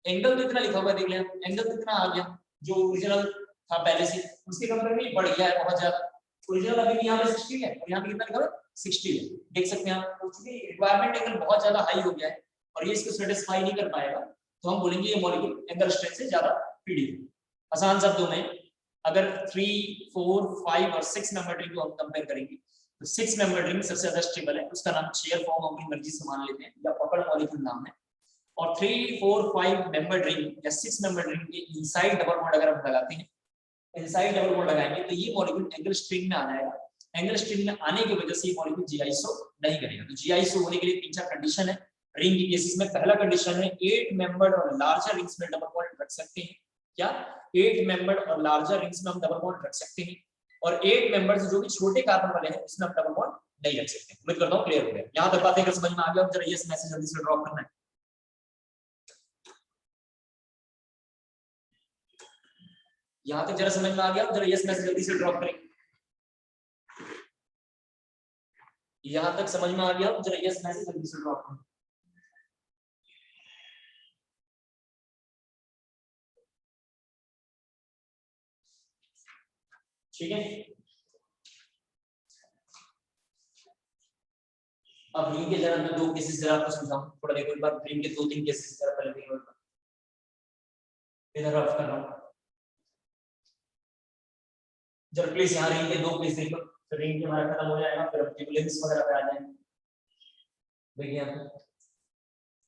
एंगल तो इतना लिखा हुआ है, देख लें एंगल तो इतना आ गया जो ओरिजिनल था पहले से, उसके कंपेयर में बढ़ गया है बहुत ज्यादा। ओरिजिनल अभी भी यहाँ पे 60 है और यहाँ पे कितना लिखा है 60 है, देख सकते हैं आप। क्योंकि रिक्वायरमेंट एंगल बहुत ज्यादा हाई हो गया है और ये इसको सेटिस्फाई नहीं कर पाएगा, तो हम बोलेंगे ये मॉलिक्यूल एंगल स्ट्रेन से ज्यादा पीड़ित है। आसान शब्दों में अगर 3, 4, 5 और 6 नंबर ट्री को हम कंपेयर करेंगे तो 6 मेंबर रिंग सबसे ज्यादा स्टेबल है, उसका नाम चेयर फॉर्म अपनी मर्जी से मान लेते हैं या पकड़ मॉलिक्यूल नाम है। और 3 4 5 मेंबर रिंग या 6 मेंबर रिंग के इनसाइड डबल बॉन्ड अगर हम लगाते हैं, इनसाइड डबल बॉन्ड लगाएंगे तो ये मॉलिक्यूल एंगल स्ट्रिंग में आ जाएगा। एंगल स्ट्रिंग में आने की वजह से ये मॉलिक्यूल जीआईसो नहीं करेगा। तो जीआईसो होने के लिए 3-4 कंडीशन है रिंग के केसेस में। पहला कंडीशन है 8 मेंबर्ड और लार्जर रिंग्स में डबल बॉन्ड रख सकते हैं। क्या 8 मेंबर्ड और लार्जर रिंग्स में हम डबल बॉन्ड रख सकते हैं, और 8 मेंबर्स जो भी छोटे कार्बन वाले हैं उसमें हम डबल बॉन्ड नहीं रख सकते। उम्मीद करता हूं क्लियर हो गया। यहां तक बातें अगर समझ में आ गया, जरा यस मैसेज जल्दी से ड्रॉप करना है। यहां तक जरा समझ में आ गया, जरा यस मैसेज जल्दी से ड्रॉप करें। यहां तक समझ में आ गया, जरा यस मैसेज जल्दी से ड्रॉप करें। ठीक है, अब रिंग के जरा मैं 2 केसेस जरा आपको समझाऊं, थोड़ा देखो एक बार रिंग के 2-3 केसेस जरा पहले देखो। इधर रफ कर रहा हूं जरा प्लीज, यहाँ रिंग के 2 केस देखो, तो रिंग के हमारा खत्म हो जाएगा, फिर ट्यूबुलेंस वगैरह पे आ जाएंगे। देखिए आप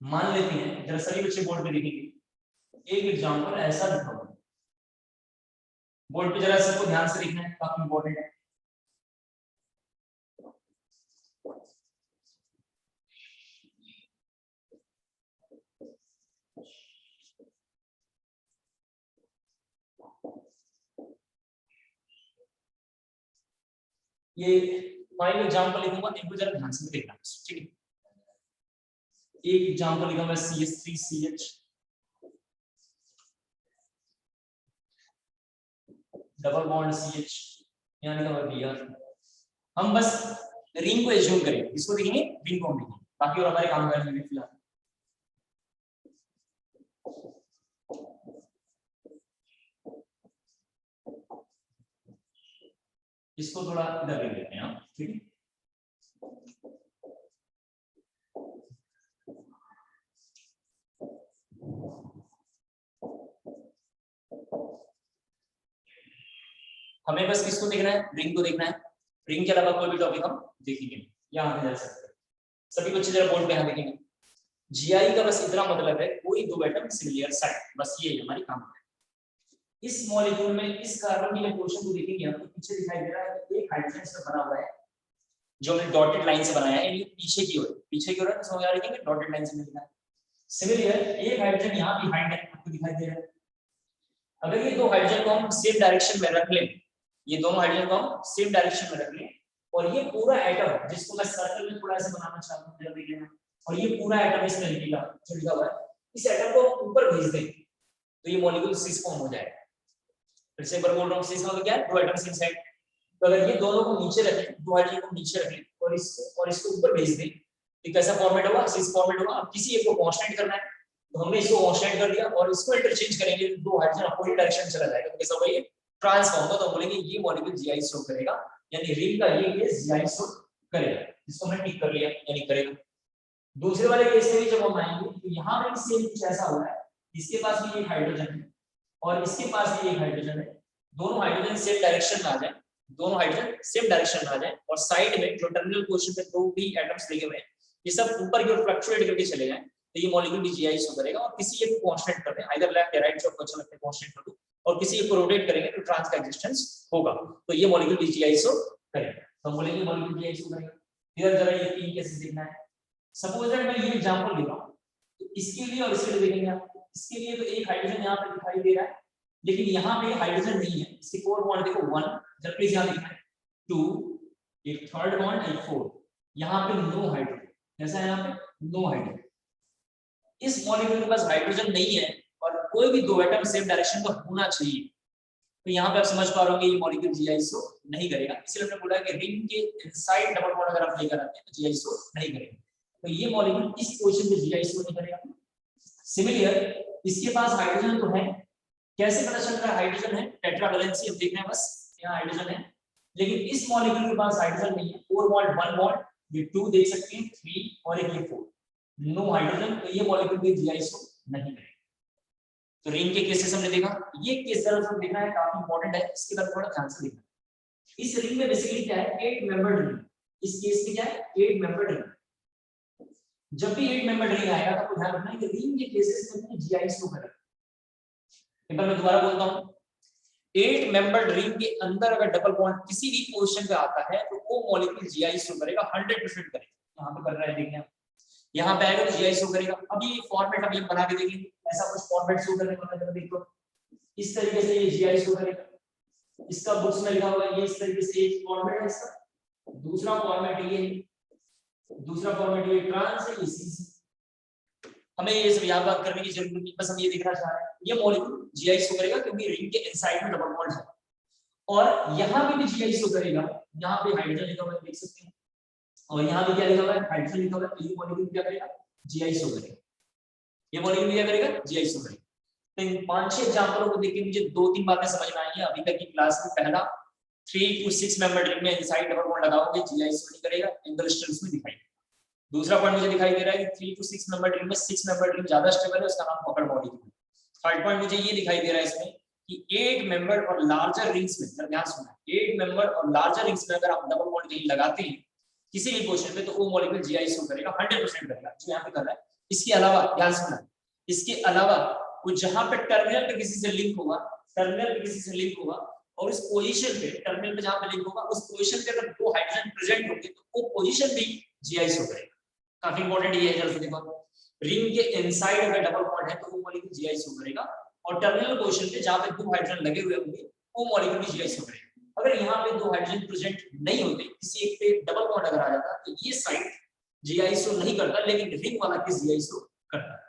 मान लेते हैं, जरा सभी बच्चे बोर्ड पे लिखेंगे। एक एग्जांपल ऐसा दिखाऊंगा, बोर्ड पे जरा सबको ध्यान से लिखना है, काफी इंपॉर्टेंट है। ये 5 एग्जांपल लिखूंगा, इनको जरा ध्यान से देखना, ठीक है। एक एग्जांपल लिखूंगा CH3CH डबल बॉन्ड CH, यहाँ लिखा हुआ Br। हम बस रिंग को एज्यूम करेंगे, इसको देखेंगे, रिंग को हम देखेंगे, बाकी और हमारे काम करेंगे फिलहाल। इसको थोड़ा इधर ले लेते हैं, ठीक है। हमें बस किसको देखना है, रिंग को देखना है। रिंग के अलावा कोई भी टॉपिक हम देखेंगे यहाँ पे जा सकते हैं। सभी बच्चे जरा बोर्ड पे यहाँ देखेंगे। जीआई का बस इतना मतलब है कोई 2 एटम सिमिलर साइड, बस ये हमारी काम है। इस मॉलिक्यूल में इस कार्बन की पोजीशन को देखेंगे हम, तो पीछे दिखाई दे रहा है कि एक हाइड्रोजन इसमें बना हुआ है जो हमने डॉटेड लाइन से बनाया है, ये पीछे की ओर, पीछे की ओर है, समझ आ रही है कि डॉटेड लाइन से लिखा है। सिमिलर एक हाइड्रोजन यहाँ बिहाइंड है, आपको दिखाई दे रहा है। अगर ये 2 हाइड्रोजन को हम सेम डायरेक्शन में रख लें, ये दोनों हाइड्रोजन को हम सेम डायरेक्शन में रख लें, और ये पूरा एटम जिसको मैं सर्कल में थोड़ा ऐसे बनाना चाहता हूं, देख लेना, और ये पूरा एटम इसमें लिखेगा जो लिखा हुआ है, इस एटम को ऊपर भेज दें तो ये मॉलिक्यूल सिस फॉर्म हो जाएगा। फिर से एक बार बोल रहा हूं, सिस मतलब क्या है, 2 एटम्स इनसाइड। तो अगर ये दोनों को नीचे रखें, 2 हाइड्रोजन को नीचे रखें और इसको ऊपर भेज दें, तो कैसा फॉर्मेट होगा, सिस फॉर्मेट होगा। अब किसी एक को कांस्टेंट करना है, तो हमने इसको कांस्टेंट कर दिया और इसको इंटरचेंज करेंगे, 2 हाइड्रोजन अपोजिट डायरेक्शन में चला जाएगा, तो कैसा होगा, ये ट्रांसफॉर्म होगा। तो बोलेंगे ये मॉलिक्यूल जीआई शो करेगा, यानी रिंग का ये केस जीआई शो करेगा। इसको हमने टिक कर लिया, यानी करेगा। दूसरे वाले केस में भी जब हम आएंगे तो यहाँ पे सेम कुछ ऐसा हो रहा है, इसके पास भी एक हाइड्रोजन है और इसके पास भी एक हाइड्रोजन है, दोनों हाइड्रोजन सेम डायरेक्शन में आ जाए, दोनों हाइड्रोजन सेम डायरेक्शन में आ जाए, और साइड में जो टर्मिनल पोजीशन पे 2 भी एटम्स लगे हुए हैं, ये सब ऊपर की ओर फ्लक्चुएट करके चले जाएं, तो ये मॉलिक्यूल भी जीआई शो करेगा। और किसी एक को कांस्टेंट कर दें, आइदर लेफ्ट या राइट, जो आपको अच्छा लगता है कांस्टेंट कर दो, और किसी एक को रोटेट करेंगे तो ट्रांस का एग्जिस्टेंस होगा, तो ये मॉलिक्यूल भी जीआई शो करेगा। तो हम बोलेंगे मॉलिक्यूल जीआई शो करेगा। इधर जरा ये 3 केसेस देखना है। सपोज दैट मैं ये एग्जांपल ले रहा हूं, तो इसके लिए और इसके लिए देखेंगे आप। इसके लिए तो एक हाइड्रोजन यहाँ पे दिखाई दे रहा है, लेकिन यहाँ पे हाइड्रोजन नहीं है, इसके 4 बॉन्ड देखो 1, जब प्लीज यहाँ लिखना है 2, एक थर्ड बॉन्ड, एक 4, यहाँ पे नो हाइड्रोजन, कैसा है यहाँ पे नो हाइड्रोजन। इस मॉलिक्यूल के पास हाइड्रोजन नहीं है और कोई भी 2 एटम सेम डायरेक्शन पर होना चाहिए, तो यहाँ पे आप समझ पा रहे होंगे ये मॉलिक्यूल जीआई शो नहीं करेगा। इसलिए हमने बोला कि रिंग के इनसाइड डबल बॉन्ड अगर आप लेकर आते हैं तो जीआई शो नहीं करेगा, तो ये मॉलिक्यूल इस पोजीशन पे जीआई शो नहीं करेगा। सिमिलर इसके पास हाइड्रोजन तो है, कैसे पता चल रहा है हाइड्रोजन है, टेट्रावैलेंसी हम देख रहे हैं, बस यहाँ हाइड्रोजन है, लेकिन इस मॉलिक्यूल के पास हाइड्रोजन नहीं है, 4 बॉन्ड 1 बॉन्ड, ये 2 देख सकते हैं, 3 और एक ये 4, नो हाइड्रोजन, तो ये मॉलिक्यूल भी जीआई शो नहीं करेगा। तो रिंग के केसेस हमने देखा, ये केस जरा सा देखना है, काफी इंपॉर्टेंट है, इसके बारे में थोड़ा ध्यान से देखना। इस रिंग में बेसिकली क्या है, 8 मेंबर्ड रिंग, इस केस में क्या है 8 मेंबर्ड रिंग। जब भी 8 मेंबर्ड रिंग आएगा तो ध्यान रखना कि रिंग के केसेस में जीआई शो करेगा। एक बार मैं दोबारा बोलता हूं, 8 मेंबर्ड रिंग के अंदर अगर डबल बॉन्ड किसी भी पोजीशन पे आता है तो वो मॉलिक्यूल जीआई शो करेगा, 100% करेगा। यहां पे कर रहा है, देखिए यहां पे आएगा तो जीआई शो करेगा। अब ये फॉर्मेट अभी बना के देखेंगे, ऐसा कुछ फॉर्मेट शो करने वाला है, देखो इस तरीके से ये जीआई शो करेगा। इसका बुक्स में लिखा हुआ है ये इस तरीके से एक फॉर्मेट है इसका। दूसरा फॉर्मेट ये ट्रांस है, ये सी। हमें ये सब याद बात करने की जरूरत नहीं, बस हम ये दिखना चाह रहे हैं ये मॉलिक्यूल जीआई शो करेगा क्योंकि रिंग के इनसाइड में डबल बॉन्ड है। और यहां पे भी जीआई शो करेगा, यहां पे हाइड्रोजन लिखा हुआ है देख सकते हैं, और यहां पे क्या लिखा हुआ है हाइड्रोजन लिखा हुआ है। ये मॉलिक्यूल क्या करेगा जीआई शो करेगा, ये मॉलिक्यूल क्या करेगा जीआई शो करेगा। तो इन 5-6 एग्जांपलों को देख के मुझे 2-3 बातें समझ में आई हैं अभी तक की क्लास में। पहला 3 to 6 मेंबर रिंग में इनसाइड डबल बॉन्ड लगाओगे जीआई शो नहीं करेगा, इंटरस्टेल्स में दिखाई। दूसरा पॉइंट मुझे दिखाई दे रहा है कि 3 to 6 मेंबर रिंग में 6 मेंबर रिंग ज्यादा स्टेबल है, उसका नाम पकड़ मॉलिक्यूल। थर्ड पॉइंट मुझे ये दिखाई दे रहा है इसमें कि 8 मेंबर और लार्जर रिंग्स में, जरा ध्यान सुनना, 8 मेंबर और लार्जर रिंग्स में अगर आप डबल बॉन्ड कहीं लगाते हैं किसी भी पोजीशन पे तो वो मॉलिक्यूल जीआई शो करेगा, 100% करेगा, जो यहां पे कर रहा है। इसके अलावा ध्यान सुनना, इसके अलावा वो जहां पे टर्मिनल पे किसी से लिंक होगा, टर्मिनल पे किसी से लिंक होगा और उस पोजीशन पे, टर्मिनल पे जहां पे लिंक होगा उस पोजीशन पे अगर 2 हाइड्रोजन प्रेजेंट होंगे तो वो पोजीशन भी जीआई शो करेगा। काफी इंपॉर्टेंट ये है, जरा से देखो रिंग के इनसाइड अगर डबल बॉन्ड है तो वो मॉलिक्यूल जीआई शो करेगा, और टर्मिनल पोजीशन पे जहां पे 2 हाइड्रोजन लगे हुए होंगे वो मॉलिक्यूल भी जीआई शो करेगा। अगर यहाँ पे 2 हाइड्रोजन प्रेजेंट नहीं होते, किसी एक पे डबल बॉन्ड अगर आ जाता तो ये साइड जीआई शो नहीं करता, लेकिन रिंग वाला केस जीआई शो करता है।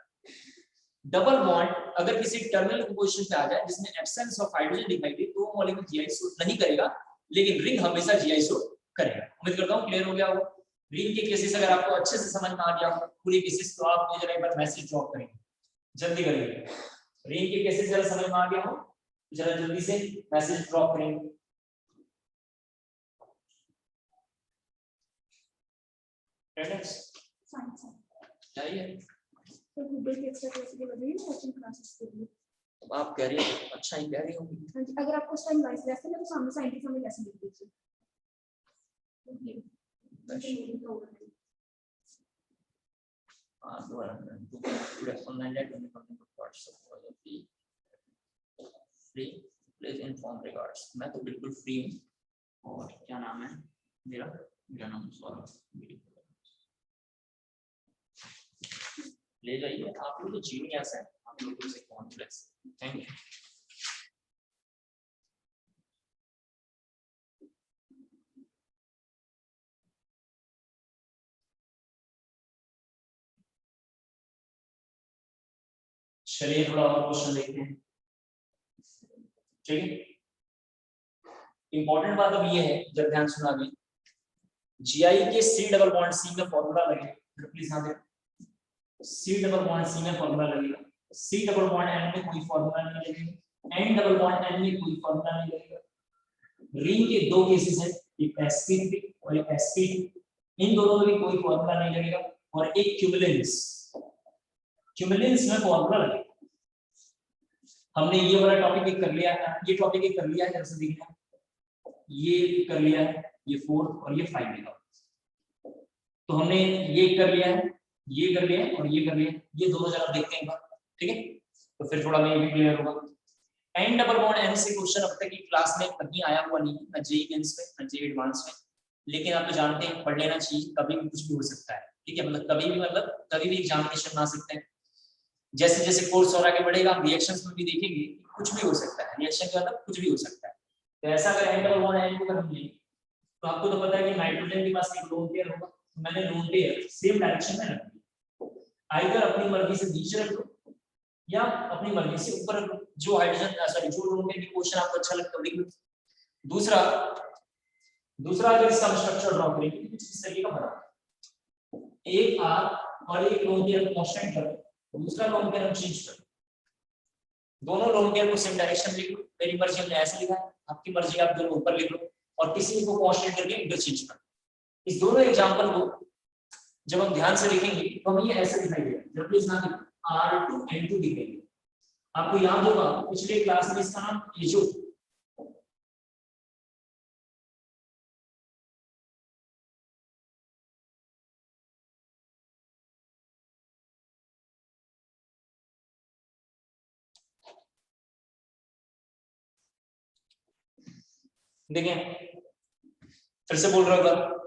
डबल बॉन्ड अगर किसी टर्मिनल पोजीशन पे आ जाए जिसमें एब्सेंस ऑफ हाइड्रोजन दिखाई दे तो वो मॉलिक्यूल जीआई शो नहीं करेगा, लेकिन रिंग हमेशा जीआई शो करेगा। उम्मीद करता हूं क्लियर हो गया होगा। रिंग के केसेस अगर आपको अच्छे से समझ में आ गया हो पूरे केसेस, तो आप मुझे एक बार मैसेज ड्रॉप करेंगे, जल्दी करिए। रिंग के केसेस जरा समझ में आ गया हो तो जरा जल्दी से मैसेज ड्रॉप करेंगे। चाहिए तो गूगल की एक्स्ट्रा क्लासेस लग रही है कोचिंग क्लासेस के लिए। तो आप कह रही हो अच्छा ही कह रही हो। हां जी, अगर आपको उस टाइम वाइस लेसन है तो सामने साइंटिफिक में लेसन लिख दीजिए। मैं तो बिल्कुल फ्री हूँ। और क्या नाम है मेरा नाम सौरभ। ले जाइए, आप लोग तो जीनियस है, आप लोगों से कॉन्फ्लेक्स। Thank you. चलिए थोड़ा और क्वेश्चन देखते हैं, ठीक है। इंपॉर्टेंट बात अब ये है, जब ध्यान सुना भी, जीआई के सी डबल बॉन्ड सी में फॉर्मूला लगेगा, प्लीज ध्यान दें। सी डबल बॉन्ड सी में फॉर्मूला लगेगा, सी डबल बॉन्ड एन में कोई फॉर्मूला नहीं लगेगा, एन डबल बॉन्ड एन में कोई फॉर्मूला नहीं लगेगा। रिंग के 2 केसेस हैं, एक sp3 और एक sp2, इन दोनों में भी कोई फॉर्मूला नहीं लगेगा, और एक क्यूमुलेंस में फॉर्मूला लगेगा। हमने ये वाला टॉपिक एक कर लिया है, ये टॉपिक एक कर लिया है, जैसे देखना ये कर लिया है, ये 4 और ये 5 लिखा, तो हमने ये कर लिया है, ये कर लिया है और ये कर लिया है, ये दोनों जरा देखते हैं एक बार, ठीक है। तो फिर थोड़ा मैं ये भी क्लियर होगा। एन डबल बॉन्ड एन से क्वेश्चन अब तक की क्लास में कहीं आया हुआ नहीं है, ना जेईई मेंस में ना जेईई एडवांस में, लेकिन आप तो जानते हैं पढ़ लेना चाहिए, कभी भी कुछ भी हो सकता है, ठीक है। मतलब कभी भी एग्जामिनेशन में आ सकते हैं। जैसे जैसे कोर्स और आगे बढ़ेगा हम रिएक्शंस में भी देखेंगे कुछ भी हो सकता है, रिएक्शन के मतलब कुछ भी हो सकता है। तो ऐसा अगर एन डबल बॉन्ड एन को कर लें तो आपको तो पता है कि नाइट्रोजन के पास एक लोन पेयर होगा, तो मैंने लोन पेयर सेम डायरेक्शन में रख दिया। आइदर अपनी मर्जी से नीचे रख दो या अपनी मर्जी से ऊपर रख दो, जो हाइड्रोजन सॉरी जो लोन पेयर की क्वेश्चन आपको अच्छा लगता है लिख लो। दूसरा अगर इसका स्ट्रक्चर ड्रॉ करेंगे तो कुछ इस तरीके का बना, एक आर और एक लोन पेयर को कांस्टेंट करो, दूसरा लोन पेयर हम चेंज करो, दोनों लोन पेयर को सेम डायरेक्शन लिख लो। मेरी मर्जी हमने ऐसे लिखा है, आपकी मर्जी आप दोनों ऊपर लिख लो और किसी को कांस्टेंट करके इंटरचेंज करो। इस दोनों एग्जांपल को जब हम ध्यान से लिखेंगे तो हमें ये ऐसे दिखाई देगा, जब प्लीज ना R2 N2 दिखेंगे। आपको याद होगा पिछले क्लास में इसका नाम एजो देखें फिर से बोल रहा हूँ,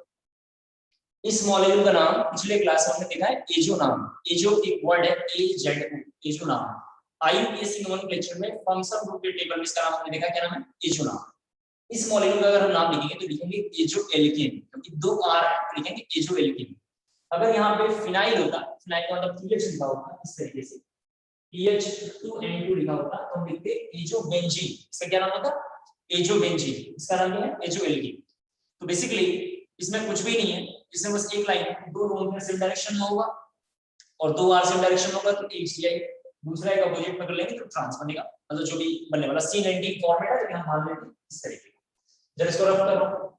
इस मॉलिक्यूल का नाम पिछले क्लास में हमने देखा है एजो नाम। एजो एक वर्ड है, AZO, एजो नाम। IUPAC नोमेनक्लेचर में फंक्शन ग्रुप के टेबल में इसका नाम हमने देखा, क्या नाम है, एजो नाम। इस मॉलिक्यूल का अगर हम नाम लिखेंगे तो लिखेंगे एजो एल्केन, क्योंकि दो R है तो लिखेंगे एजो एल्केन। अगर यहाँ पे फिनाइल होता, फिनाइल का मतलब PH लिखा होता इस तरीके से, PH2N2 लिखा होता तो हम लिखते एजो बेंजीन। इसका क्या नाम होता, एजो बेंजीन। इसका नाम क्या है, एजो एल्केन। तो बेसिकली इसमें कुछ भी नहीं है, इसमें बस एक लाइन, दो रोल में सेम डायरेक्शन में होगा और दो R सेम डायरेक्शन में होगा तो एक CI, दूसरा एक अपोजिट में कर लेंगे तो ट्रांस बनेगा, मतलब जो भी बनने वाला C19 फॉर्मेट है तो हम मान लेते हैं इस तरीके का। जरा इसको रफ कर रहा हूं।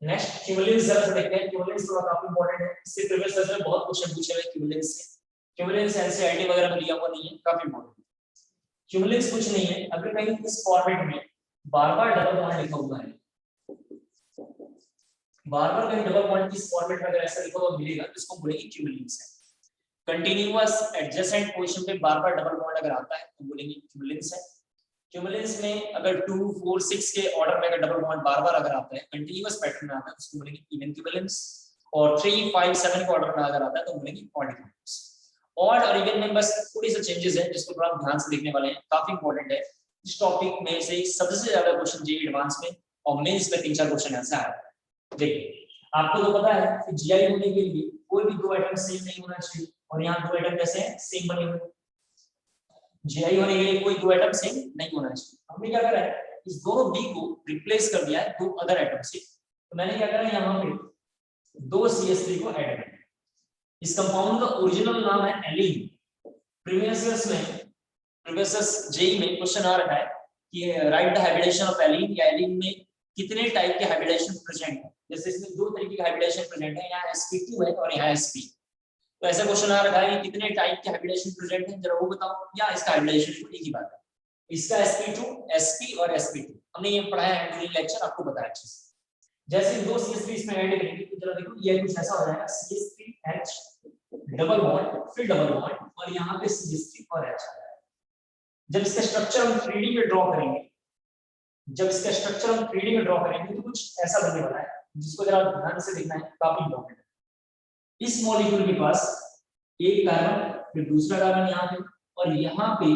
नेक्स्ट क्यूमुलेंस जरा से देखते हैं। क्यूमुलेंस थोड़ा काफी इंपॉर्टेंट है, इससे प्रीवियस सेशन में बहुत क्वेश्चन पूछे हुए क्यूमुलेंस से। क्यूमुलेंस एनसीईआरटी वगैरह में दिया हुआ नहीं है, काफी इंपॉर्टेंट। क्यूमुलेंस कुछ नहीं है, अगर कहीं इस फॉर्मेट में बार-बार डबल बॉन्ड लिखा हुआ है, बार-बार कहीं डबल बॉन्ड इस फॉर्मेट में अगर ऐसा लिखा हुआ मिलेगा तो इसको बोलेंगे क्यूमुलेंस है। कंटीन्यूअस एडजेसेंट पोजीशन पे बार-बार डबल बॉन्ड अगर आता है तो बोलेंगे क्यूमुलेंस है। क्यूमुलेंस में अगर 2, 4, 6 के ऑर्डर में अगर डबल बॉन्ड बार-बार अगर आता है, कंटीन्यूअस पैटर्न में आता है तो उसको बोलेंगे इवन क्यूमुलेंस। और 3, 5, 7 के ऑर्डर में अगर आता है तो बोलेंगे ऑड क्यूमुलेंस। ऑड और इवन में बस थोड़ी सी चेंजेस है जिसको थोड़ा ध्यान से देखने वाले हैं, काफी इंपॉर्टेंट है। इस टॉपिक में से सबसे ज्यादा क्वेश्चन जेईई एडवांस में और मेंस में 3-4 क्वेश्चन ऐसा है। देखिए आपको तो पता है कि जीआई होने के लिए कोई भी दो एटम सेम नहीं होना चाहिए, और यहाँ दो एटम कैसे हैं, सेम बने हुए। जीआई होने के लिए कोई दो एटम सेम नहीं होना चाहिए। हमने क्या करा है, इस दोनों बी को रिप्लेस कर दिया है दो अदर एटम से। तो मैंने क्या करा है, यहाँ पे दो CH3 को ऐड कर दिया। इस कंपाउंड का ओरिजिनल नाम है एलीन। प्रीवियस जेईई में क्वेश्चन आ रहा है कि राइट द हाइब्रिडेशन ऑफ एलीन, या एलीन में कितने टाइप के हाइब्रिडेशन प्रेजेंट है। जैसे इसमें दो तरीके के हाइब्रिडेशन प्रेजेंट है, यहाँ sp2 है और यहाँ sp। तो ऐसा क्वेश्चन आ रहा है कि कितने टाइप के हाइब्रिडेशन प्रेजेंट है, जरा वो बताओ, या इसका हाइब्रिडेशन एक ही बात है, इसका sp2, sp और sp2 हमने ये पढ़ाया है ड्यूरिंग लेक्चर, आपको बताया अच्छे से। जैसे दो CH3 इसमें ऐड करेंगे तो जरा देखो ये कुछ ऐसा हो जाएगा, CH3H डबल बॉन्ड फिर डबल बॉन्ड और यहाँ पे CH3 और H आ जाएगा। जब इसका स्ट्रक्चर हम 3D में ड्रॉ करेंगे, तो कुछ ऐसा बनने वाला है जिसको जरा ध्यान से देखना है, काफी इंपॉर्टेंट है। इस मॉलिक्यूल के पास एक कार्बन फिर दूसरा कार्बन यहाँ पे और यहाँ पे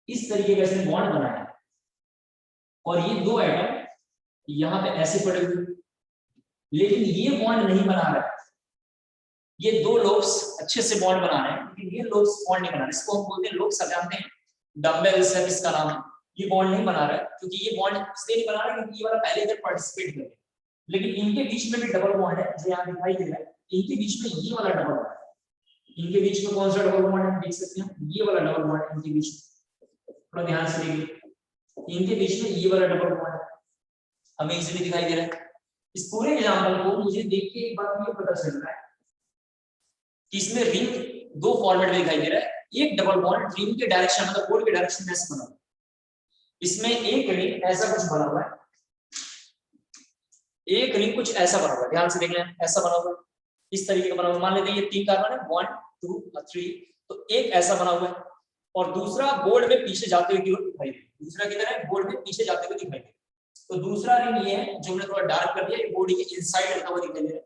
इस तरीके का इसने बॉन्ड बनाया है, और ये दो एटम यहाँ पे ऐसे पड़े हुए, लेकिन ये बॉन्ड नहीं बना रहा है। ये दो लोब्स अच्छे से बॉन्ड बना रहे हैं, लेकिन ये लोब्स बॉन्ड नहीं बना रहे। इसको हम बोलते हैं, लोग सब जानते हैं, डम्बेल्स है इसका नाम है। ये बॉन्ड नहीं बना रहा है क्योंकि ये बॉन्ड इसलिए नहीं बना रहा है क्योंकि ये वाला पहले इधर पार्टिसिपेट कर रहा है, लेकिन इनके बीच में भी डबल बॉन्ड है जो यहाँ दिखाई दे रहा है। इनके बीच में ये वाला डबल बॉन्ड है, इनके बीच में कौन सा डबल बॉन्ड है देख सकते हैं, ये वाला डबल बॉन्ड है इनके बीच में। थोड़ा ध्यान से देखिए, इनके बीच में ये वाला डबल बॉन्ड है, हमें इजीली दिखाई दे रहा है। इस पूरे एग्जांपल को मुझे देख के एक बात ये पता चल रहा है कि इसमें रिंग दो फॉर्मेट में दिखाई दे रहा है। एक डबल बॉन्ड रिंग के डायरेक्शन मतलब बोर्ड के डायरेक्शन में ऐसे बना हुआ है, इसमें एक रिंग ऐसा कुछ बना हुआ है, एक रिंग कुछ ऐसा बना हुआ है, ध्यान से देखना, ऐसा बना हुआ है, इस तरीके का बना हुआ है। मान लेते हैं ये 3 कार्बन है, 1, 2 और 3, तो एक ऐसा बना हुआ है और दूसरा बोर्ड में पीछे जाते हुए दिखाई दे, दूसरा किधर है, बोर्ड में पीछे जाते हुए दिखाई दे। तो दूसरा रिंग ये है जो हमने थोड़ा डार्क कर दिया, ये बोर्ड के इनसाइड रखा हुआ दिखाई दे रहा है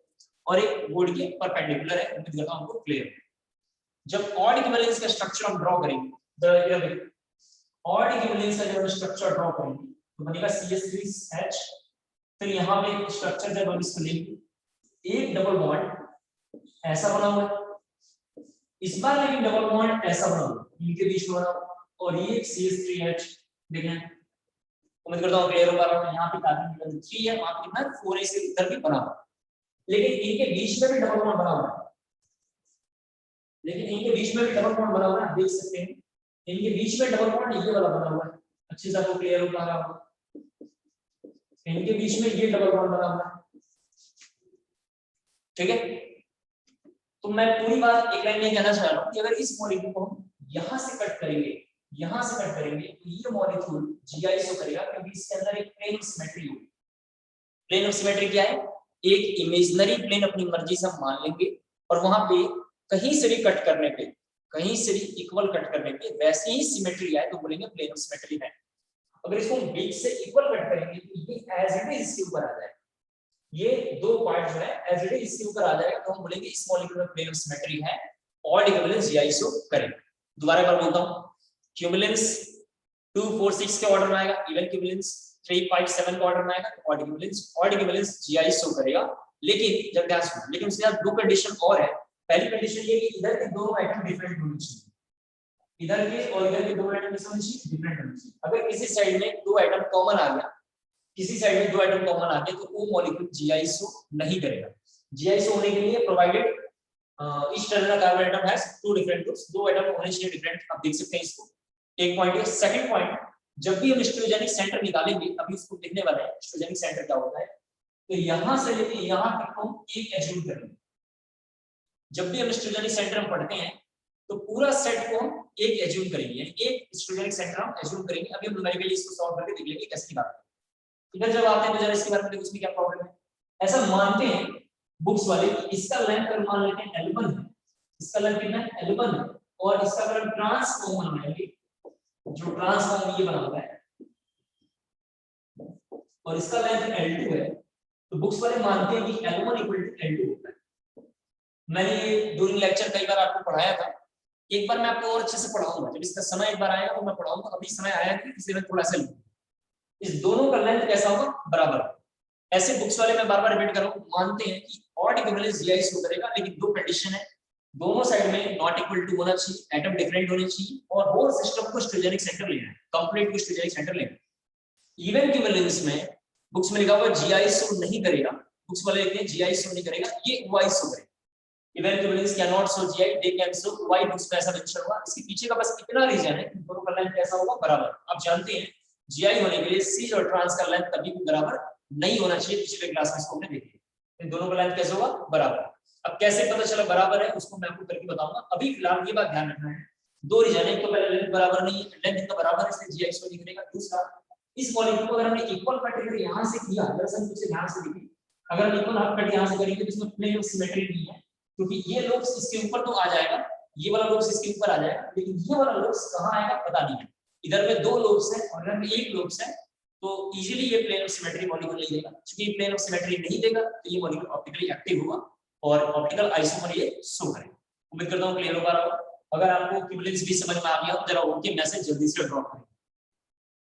और एक बोर्ड के परपेंडिकुलर है। उम्मीद करता हूं आपको क्लियर है। जब ऑड इक्विवेलेंस का स्ट्रक्चर हम ड्रॉ करेंगे, ऑड इक्विवेलेंस का जब स्ट्रक्चर ड्रॉ करेंगे तो बनेगा CH3H। फिर यहाँ पे स्ट्रक्चर जब हम इसको लेंगे, एक डबल बॉन्ड ऐसा बना हुआ है, इस बार लेकिन डबल बॉन्ड ऐसा बना हुआ है, इनके बीच में बना हुआ, और ये CH3H देखें, उम्मीद करता हूं क्लियर हो पा रहा हूं। यहाँ पे कार्बन 3 है, वहां पे कितना 4 है, इसके इधर भी बना हुआ है, लेकिन इनके बीच में भी डबल बॉन्ड बना हुआ है, देख सकते हैं इनके बीच में डबल बॉन्ड ये वाला बना हुआ है, अच्छे से आपको क्लियर हो पा रहा होगा, इनके बीच में ये डबल बॉन्ड बना हुआ है, ठीक है। तो मैं पूरी बात एक लाइन में कहना चाह रहा हूं कि अगर इस मॉलिक्यूल को हम यहां से कट करेंगे, तो ये मॉलिक्यूल जीआई शो करेगा क्योंकि इसके अंदर एक प्लेन ऑफ सिमेट्री होगी। प्लेन ऑफ सिमेट्री क्या है, एक इमेजिनरी प्लेन अपनी मर्जी से हम मान लेंगे और वहां पे कहीं से भी कट करने पे, कहीं से भी इक्वल कट करने पे वैसे ही सिमेट्री आए तो बोलेंगे प्लेन ऑफ सिमेट्री है। अगर इसको हम बीच से इक्वल कट करेंगे तो ये एज इट इज इसके ऊपर आ जाएगा, ये दो पार्ट जो है एज इट इज इसके ऊपर आ जाएगा, तो हम बोलेंगे इस मॉलिक्यूलर प्लेन ऑफ सिमेट्री है ऑड इक्विवेलेंस जीआई शो करेगा। दोबारा बार बोलता हूं, क्यूमुलेंस 2 4 6 के ऑर्डर में आएगा, इवन क्यूमुलेंस 3 5 7 के ऑर्डर में आएगा, ऑड इक्विवेलेंस जीआई शो करेगा। लेकिन जब ध्यान सुनो, लेकिन उसके साथ दो कंडीशन और है। पहली कंडीशन ये कि इधर के दोनों एटम डिफरेंट होने चाहिए, इधर के और इधर के दोनों एटम किस होने चाहिए, डिफरेंट होने चाहिए। अगर किसी साइड में दो एटम कॉमन आ गया, किसी साइड में दो एटम कॉमन आ गया, तो वो मॉलिक्यूल जीआई शो नहीं करेगा। जीआई शो होने के लिए provided each terminal carbon atom has two different groups, दो एटम होने चाहिए डिफरेंट। आप देख सकते हैं इसको, एक पॉइंट है। सेकंड पॉइंट, जब भी हम स्ट्रोजेनिक सेंटर निकालेंगे, अभी इसको देखने वाले हैं स्ट्रोजेनिक सेंटर क्या होता है, तो यहां से लेके यहां तक को एक एज्यूम करेंगे। जब भी हम स्ट्रोजेनिक सेंटर हम पढ़ते हैं तो पूरा सेट को हम एक एज्यूम करेंगे, यानी एक स्ट्रोजेनिक सेंटर हम एज्यूम करेंगे। अभी हम न्यूमेरिकली इसको सॉल्व करके देख लेंगे कैसे निकालते हैं। इधर जब आते हैं तो जरा इसके बारे में देखो, इसमें क्या प्रॉब्लम है। ऐसा मानते हैं बुक्स वाले कि इसका लेंथ अगर मान लेते हैं L1 है, इसका लेंथ कितना है L1 है, और इसका अगर ट्रांसफॉर्म बनाएंगे, जो ट्रांसफॉर्म ये बना हुआ है, और इसका लेंथ L2 है, तो बुक्स वाले मानते हैं कि L1 L2 होता है। मैंने ये ड्यूरिंग लेक्चर कई बार आपको पढ़ाया था, एक बार मैं आपको और अच्छे से पढ़ाऊंगा, जब इसका समय एक बार आएगा तो मैं पढ़ाऊंगा। अभी समय आया नहीं, इसलिए मैं थोड़ा सा इस दोनों का लेंथ कैसा होगा, बराबर। ऐसे बुक्स वाले मैं बार बार रिपीट कर रहा हूं, मानते हैं कि ऑड इक्विवेलेंस जीआई शो करेगा, लेकिन दो कंडीशन है, दोनों साइड में नॉट इक्वल टू होना चाहिए, एटम डिफरेंट होने चाहिए, और होल सिस्टम को स्ट्रोजेनिक सेंटर लेना है, कंप्लीट को स्ट्रोजेनिक सेंटर लेना है। इवन इक्विवेलेंस में बुक्स में लिखा हुआ जीआई शो नहीं करेगा, बुक्स वाले लिखते हैं जीआई शो नहीं करेगा, ये वाई शो करेगा। Even equivalence can not show GI, they can show Y, books में ऐसा मेंशन हुआ। इसके पीछे का बस इतना रीजन है कि दोनों का लेंथ कैसा होगा, बराबर। आप जानते हैं जीआई होने के लिए सीज और ट्रांस का लेंथ कभी भी बराबर नहीं होना चाहिए, पिछले क्लास में इसको हमने देखा। इन दोनों का लेंथ कैसे होगा, बराबर। अब कैसे पता चला बराबर है, उसको मैं आपको करके बताऊंगा। अभी फिलहाल ये बात ध्यान रखना है, दो रीजन है, एक तो पहले लेंथ बराबर नहीं है, लेंथ इनका बराबर है इसलिए जीआई शो नहीं करेगा। दूसरा, इस मॉलिक्यूल को अगर हमने इक्वल कट करके यहां से किया, दरअसल कुछ ध्यान से देखिए, अगर हम इक्वल हाफ कट यहां से करेंगे तो इसमें प्लेन ऑफ सिमेट्री नहीं है, क्योंकि ये लोब्स इसके ऊपर तो आ जाएगा, ये वाला लोब्स इसके ऊपर आ जाएगा, लेकिन ये वाला लोब्स कहां आएगा पता नहीं है। इधर में दो लोब्स है और इधर में एक लोब्स है, तो इजीली ये प्लेन ऑफ सिमेट्री मॉलिक्यूल नहीं देगा। क्योंकि प्लेन ऑफ सिमेट्री नहीं देगा तो ये मॉलिक्यूल ऑप्टिकली एक्टिव होगा और ऑप्टिकल आइसोमर ये शो करेगा। उम्मीद करता हूं क्लियर हो पा रहा होगा। अगर आपको क्यूमुलेंस भी समझ में आ गया हो, जरा उनके मैसेज जल्दी से ड्रॉप करें।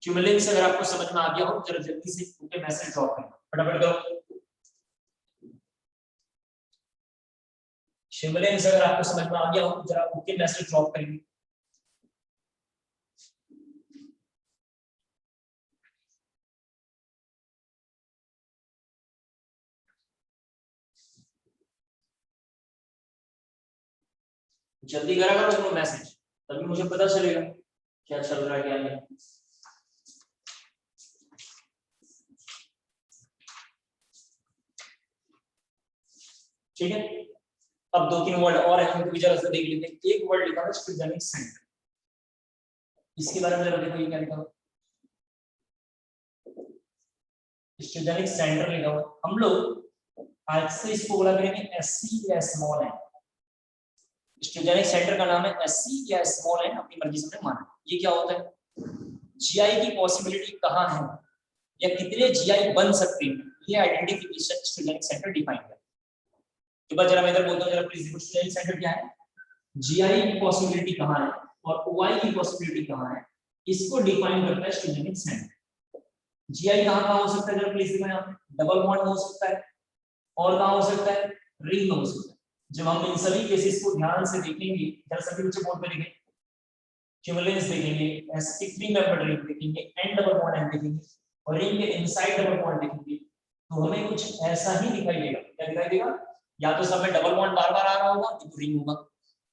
क्यूमुलेंस अगर आपको समझ में आ गया हो, जरा जल्दी से उनके मैसेज ड्रॉप करें, फटाफट करो। क्यूमुलेंस अगर आपको समझ में आ गया हो, जरा उनके मैसेज ड्रॉप करेंगे। जल्दी करा करो उसको मैसेज, तभी मुझे पता चलेगा क्या चल रहा है क्या नहीं। ठीक है, अब दो तीन वर्ड और हैं, हम जरा से देख लेते हैं। एक वर्ड लिखा है स्ट्रोजेनिक सेंटर, इसके बारे में जरा देखो ये क्या लिखा हुआ, स्ट्रोजेनिक सेंटर लिखा हुआ। हम लोग आज से इसको बोला करेंगे एससी या स्मॉल है। स्ट्रोजेनिक सेंटर का नाम है एससी या स्मॉल एन, अपनी मर्जी से माना। ये क्या होता है, जीआई की पॉसिबिलिटी कहां है या कितने जीआई बन सकते हैं, ये आइडेंटिफिकेशन स्ट्रोजेनिक सेंटर डिफाइन करता है। एक बार जरा मैं इधर बोलता हूं, जरा प्लीज देखो स्ट्रोजेनिक सेंटर क्या है, जीआई की पॉसिबिलिटी कहां है और ओआई की पॉसिबिलिटी कहां है, इसको डिफाइन करता है स्ट्रोजेनिक सेंटर। जीआई कहां हो सकता है, जरा प्लीज देखो, यहाँ डबल बॉन्ड में हो सकता है, और कहां हो सकता है, रिंग में हो सकता है। जब हम इन सभी केसेस को ध्यान से देखेंगे, जरा सभी बच्चे बोर्ड पे देखें, क्यूमुलेंस देखेंगे, sp3 मेंबर रिंग देखेंगे, एंड डबल बॉन्ड एंड देखेंगे, और रिंग के इनसाइड डबल बॉन्ड देखेंगे, तो हमें कुछ ऐसा ही दिखाई देगा। क्या दिखाई देगा, या तो सब में डबल बॉन्ड बार बार आ रहा होगा, तो रिंग होगा।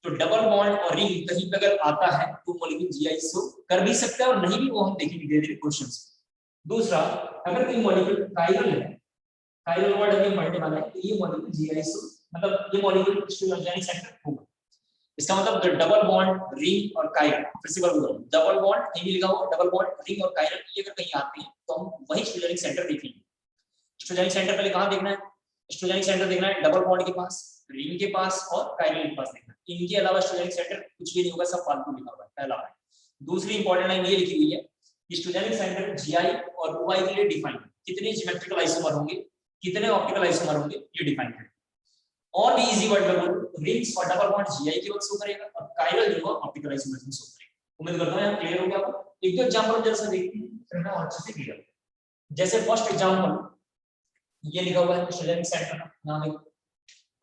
तो डबल बॉन्ड और रिंग कहीं पे अगर आता है तो मॉलिक्यूल जीआई शो कर भी सकता है, और नहीं भी, वो हम देखेंगे धीरे-धीरे क्वेश्चंस। दूसरा, अगर कोई मॉलिक्यूल कायरल है, कायरल वर्ड अभी पढ़ने वाला है, तो ये मॉलिक्यूल जीआई शो, मतलब ये मॉलिक्यूल स्ट्रोजेनिक सेंटर होगा। इसका मतलब डबल बॉन्ड, रिंग और कायरल, फिर से बोल रहा हूं, डबल बॉन्ड कहीं भी लिखा हुआ, डबल बॉन्ड, रिंग और कायरल, ये अगर कहीं आते हैं तो हम वही स्ट्रोजेनिक सेंटर देखेंगे। स्ट्रोजेनिक सेंटर पहले कहां देखना है, स्ट्रोजेनिक सेंटर देखना है डबल बॉन्ड के पास, रिंग के पास और कायरल के पास देखना है। इनके अलावा स्ट्रोजेनिक सेंटर कुछ भी नहीं होगा, सब फालतू लिखा हुआ है, पहला है। दूसरी इंपॉर्टेंट लाइन ये लिखी हुई है हिस्टोजेनिक सेंटर जीआई और ओआई के लिए डिफाइन, कितने ज्योमेट्रिकल आइसोमर होंगे, कितने ऑप्टिकल आइसोमर होंगे, ये डिफाइन है। और भी इजी वर्ड में बोलूं, रिंग्स और डबल बॉन्ड जीआई के वक्त शो करेगा और कायरल जो है ऑप्टिकल आइसोमर में शो करेगा। उम्मीद करता हूं यहां क्लियर हो गया होगा। एक दो एग्जांपल जैसा देखते हैं फिर ना और अच्छे से क्लियर। जैसे फर्स्ट एग्जांपल ये लिखा हुआ है हिस्टोजेनिक सेंटर का नाम है।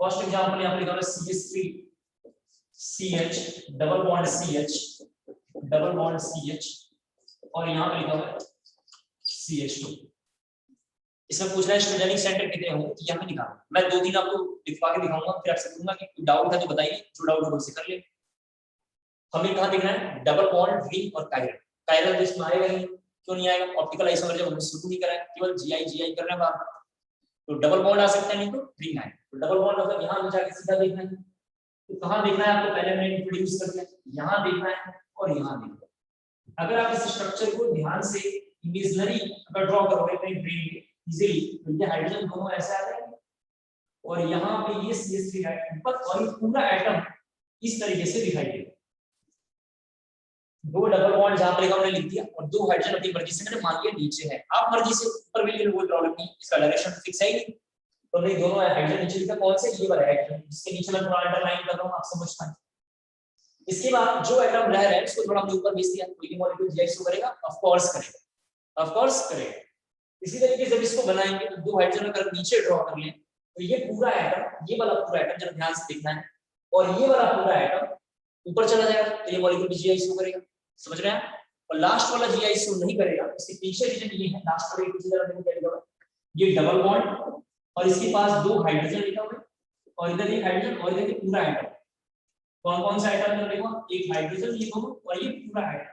फर्स्ट एग्जांपल यहां पे लिखा हुआ है CH3 CH double bond CH और यहां पे लिखा हुआ है CH2। इसमें पूछ रहा है हिस्टोजेनिक सेंटर कितने होंगे, तो यहां पे निकालना। मैं दो तीन आपको लिखवा के दिखाऊंगा, फिर आपसे पूछूंगा कि डाउट है तो बताइए, जो डाउट है उससे कर ले। हमें कहां देखना है, डबल बॉन्ड रिंग और कायरल। कायरल तो इसमें आएगा ही, क्यों नहीं आएगा, ऑप्टिकल आइसोमर जब हमने शुरू नहीं करा है, केवल जीआई कर रहे हैं बात। तो डबल बॉन्ड आ सकता है, नहीं तो रिंग आए। तो डबल बॉन्ड मतलब यहां जाके सीधा देखना है। तो कहां देखना है आपको, पहले मैंने इंट्रोड्यूस कर दिया, यहां देखना है और यहां देखना है। अगर आप इस स्ट्रक्चर को ध्यान से इमेजिनरी अगर ड्रॉ करोगे अपने ब्रेन में इजीली, तो ये हाइड्रोजन दोनों ऐसे आ जाएंगे और यहाँ पे ये CH3 है ऊपर और ये पूरा एटम इस तरीके से दिखाई देगा। दो डबल बॉन्ड जहां पर हमने लिख दिया और दो हाइड्रोजन अपनी मर्जी से मैंने मान लिया नीचे है, आप मर्जी से ऊपर भी लिख लो, कोई प्रॉब्लम नहीं, इसका डायरेक्शन फिक्स है ही नहीं। तो नहीं, दोनों हाइड्रोजन नीचे लिखा, कौन से, ये वाला हाइड्रोजन, इसके नीचे मैं थोड़ा अंडरलाइन कर रहा हूं, आप समझ पाए। इसके बाद जो एटम रह रहा है उसको थोड़ा हमने ऊपर भेज दिया, तो ये मॉलिक्यूल जीआईसो करेगा, ऑफ कोर्स करेगा। इसी तरीके से जब इसको बनाएंगे तो दो हाइड्रोजन अगर नीचे ड्रॉ कर लें तो ये पूरा एटम, ये वाला पूरा एटम जरा ध्यान से देखना है, और ये वाला पूरा एटम ऊपर चला जाएगा, तो ये मॉलिक्यूल जीआईसो करेगा। समझ रहे हैं? और लास्ट वाला जीआईसो नहीं करेगा, इसके पीछे रीजन ये है, लास्ट वाले पीछे जरा देखो क्या लिखा हुआ है, ये डबल बॉन्ड और इसके पास दो हाइड्रोजन लिखा हुआ है और इधर एक हाइड्रोजन और इधर पूरा एटम। कौन कौन सा एटम देखो, एक हाइड्रोजन ये दोनों और ये पूरा एटम,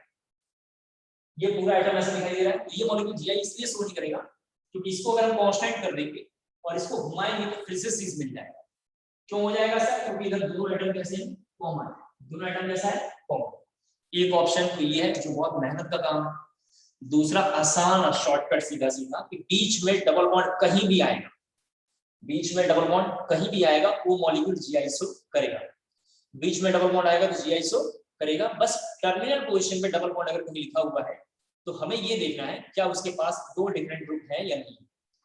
ये पूरा एटम ऐसा दिखाई दे रहा है। तो ये मॉलिक्यूल जीआई इसलिए शो नहीं करेगा क्योंकि इसको अगर हम कांस्टेंट कर देंगे और इसको घुमाएंगे तो फिर से सीज मिल जाएगा। क्यों हो जाएगा सर? क्योंकि इधर दोनों एटम कैसे हैं, कॉमन है, दोनों एटम जैसा है, कॉमन। एक ऑप्शन तो ये है जो बहुत मेहनत का काम है। दूसरा आसान और शॉर्टकट सीधा सीधा कि बीच में डबल बॉन्ड कहीं भी आएगा, बीच में डबल बॉन्ड कहीं भी आएगा वो मॉलिक्यूल जीआईसो करेगा। बीच में डबल बॉन्ड आएगा तो जीआईसो करेगा। बस टर्मिनल पोजीशन पे डबल बॉन्ड अगर कहीं लिखा हुआ है तो हमें ये देखना है क्या उसके पास दो डिफरेंट ग्रुप है या नहीं।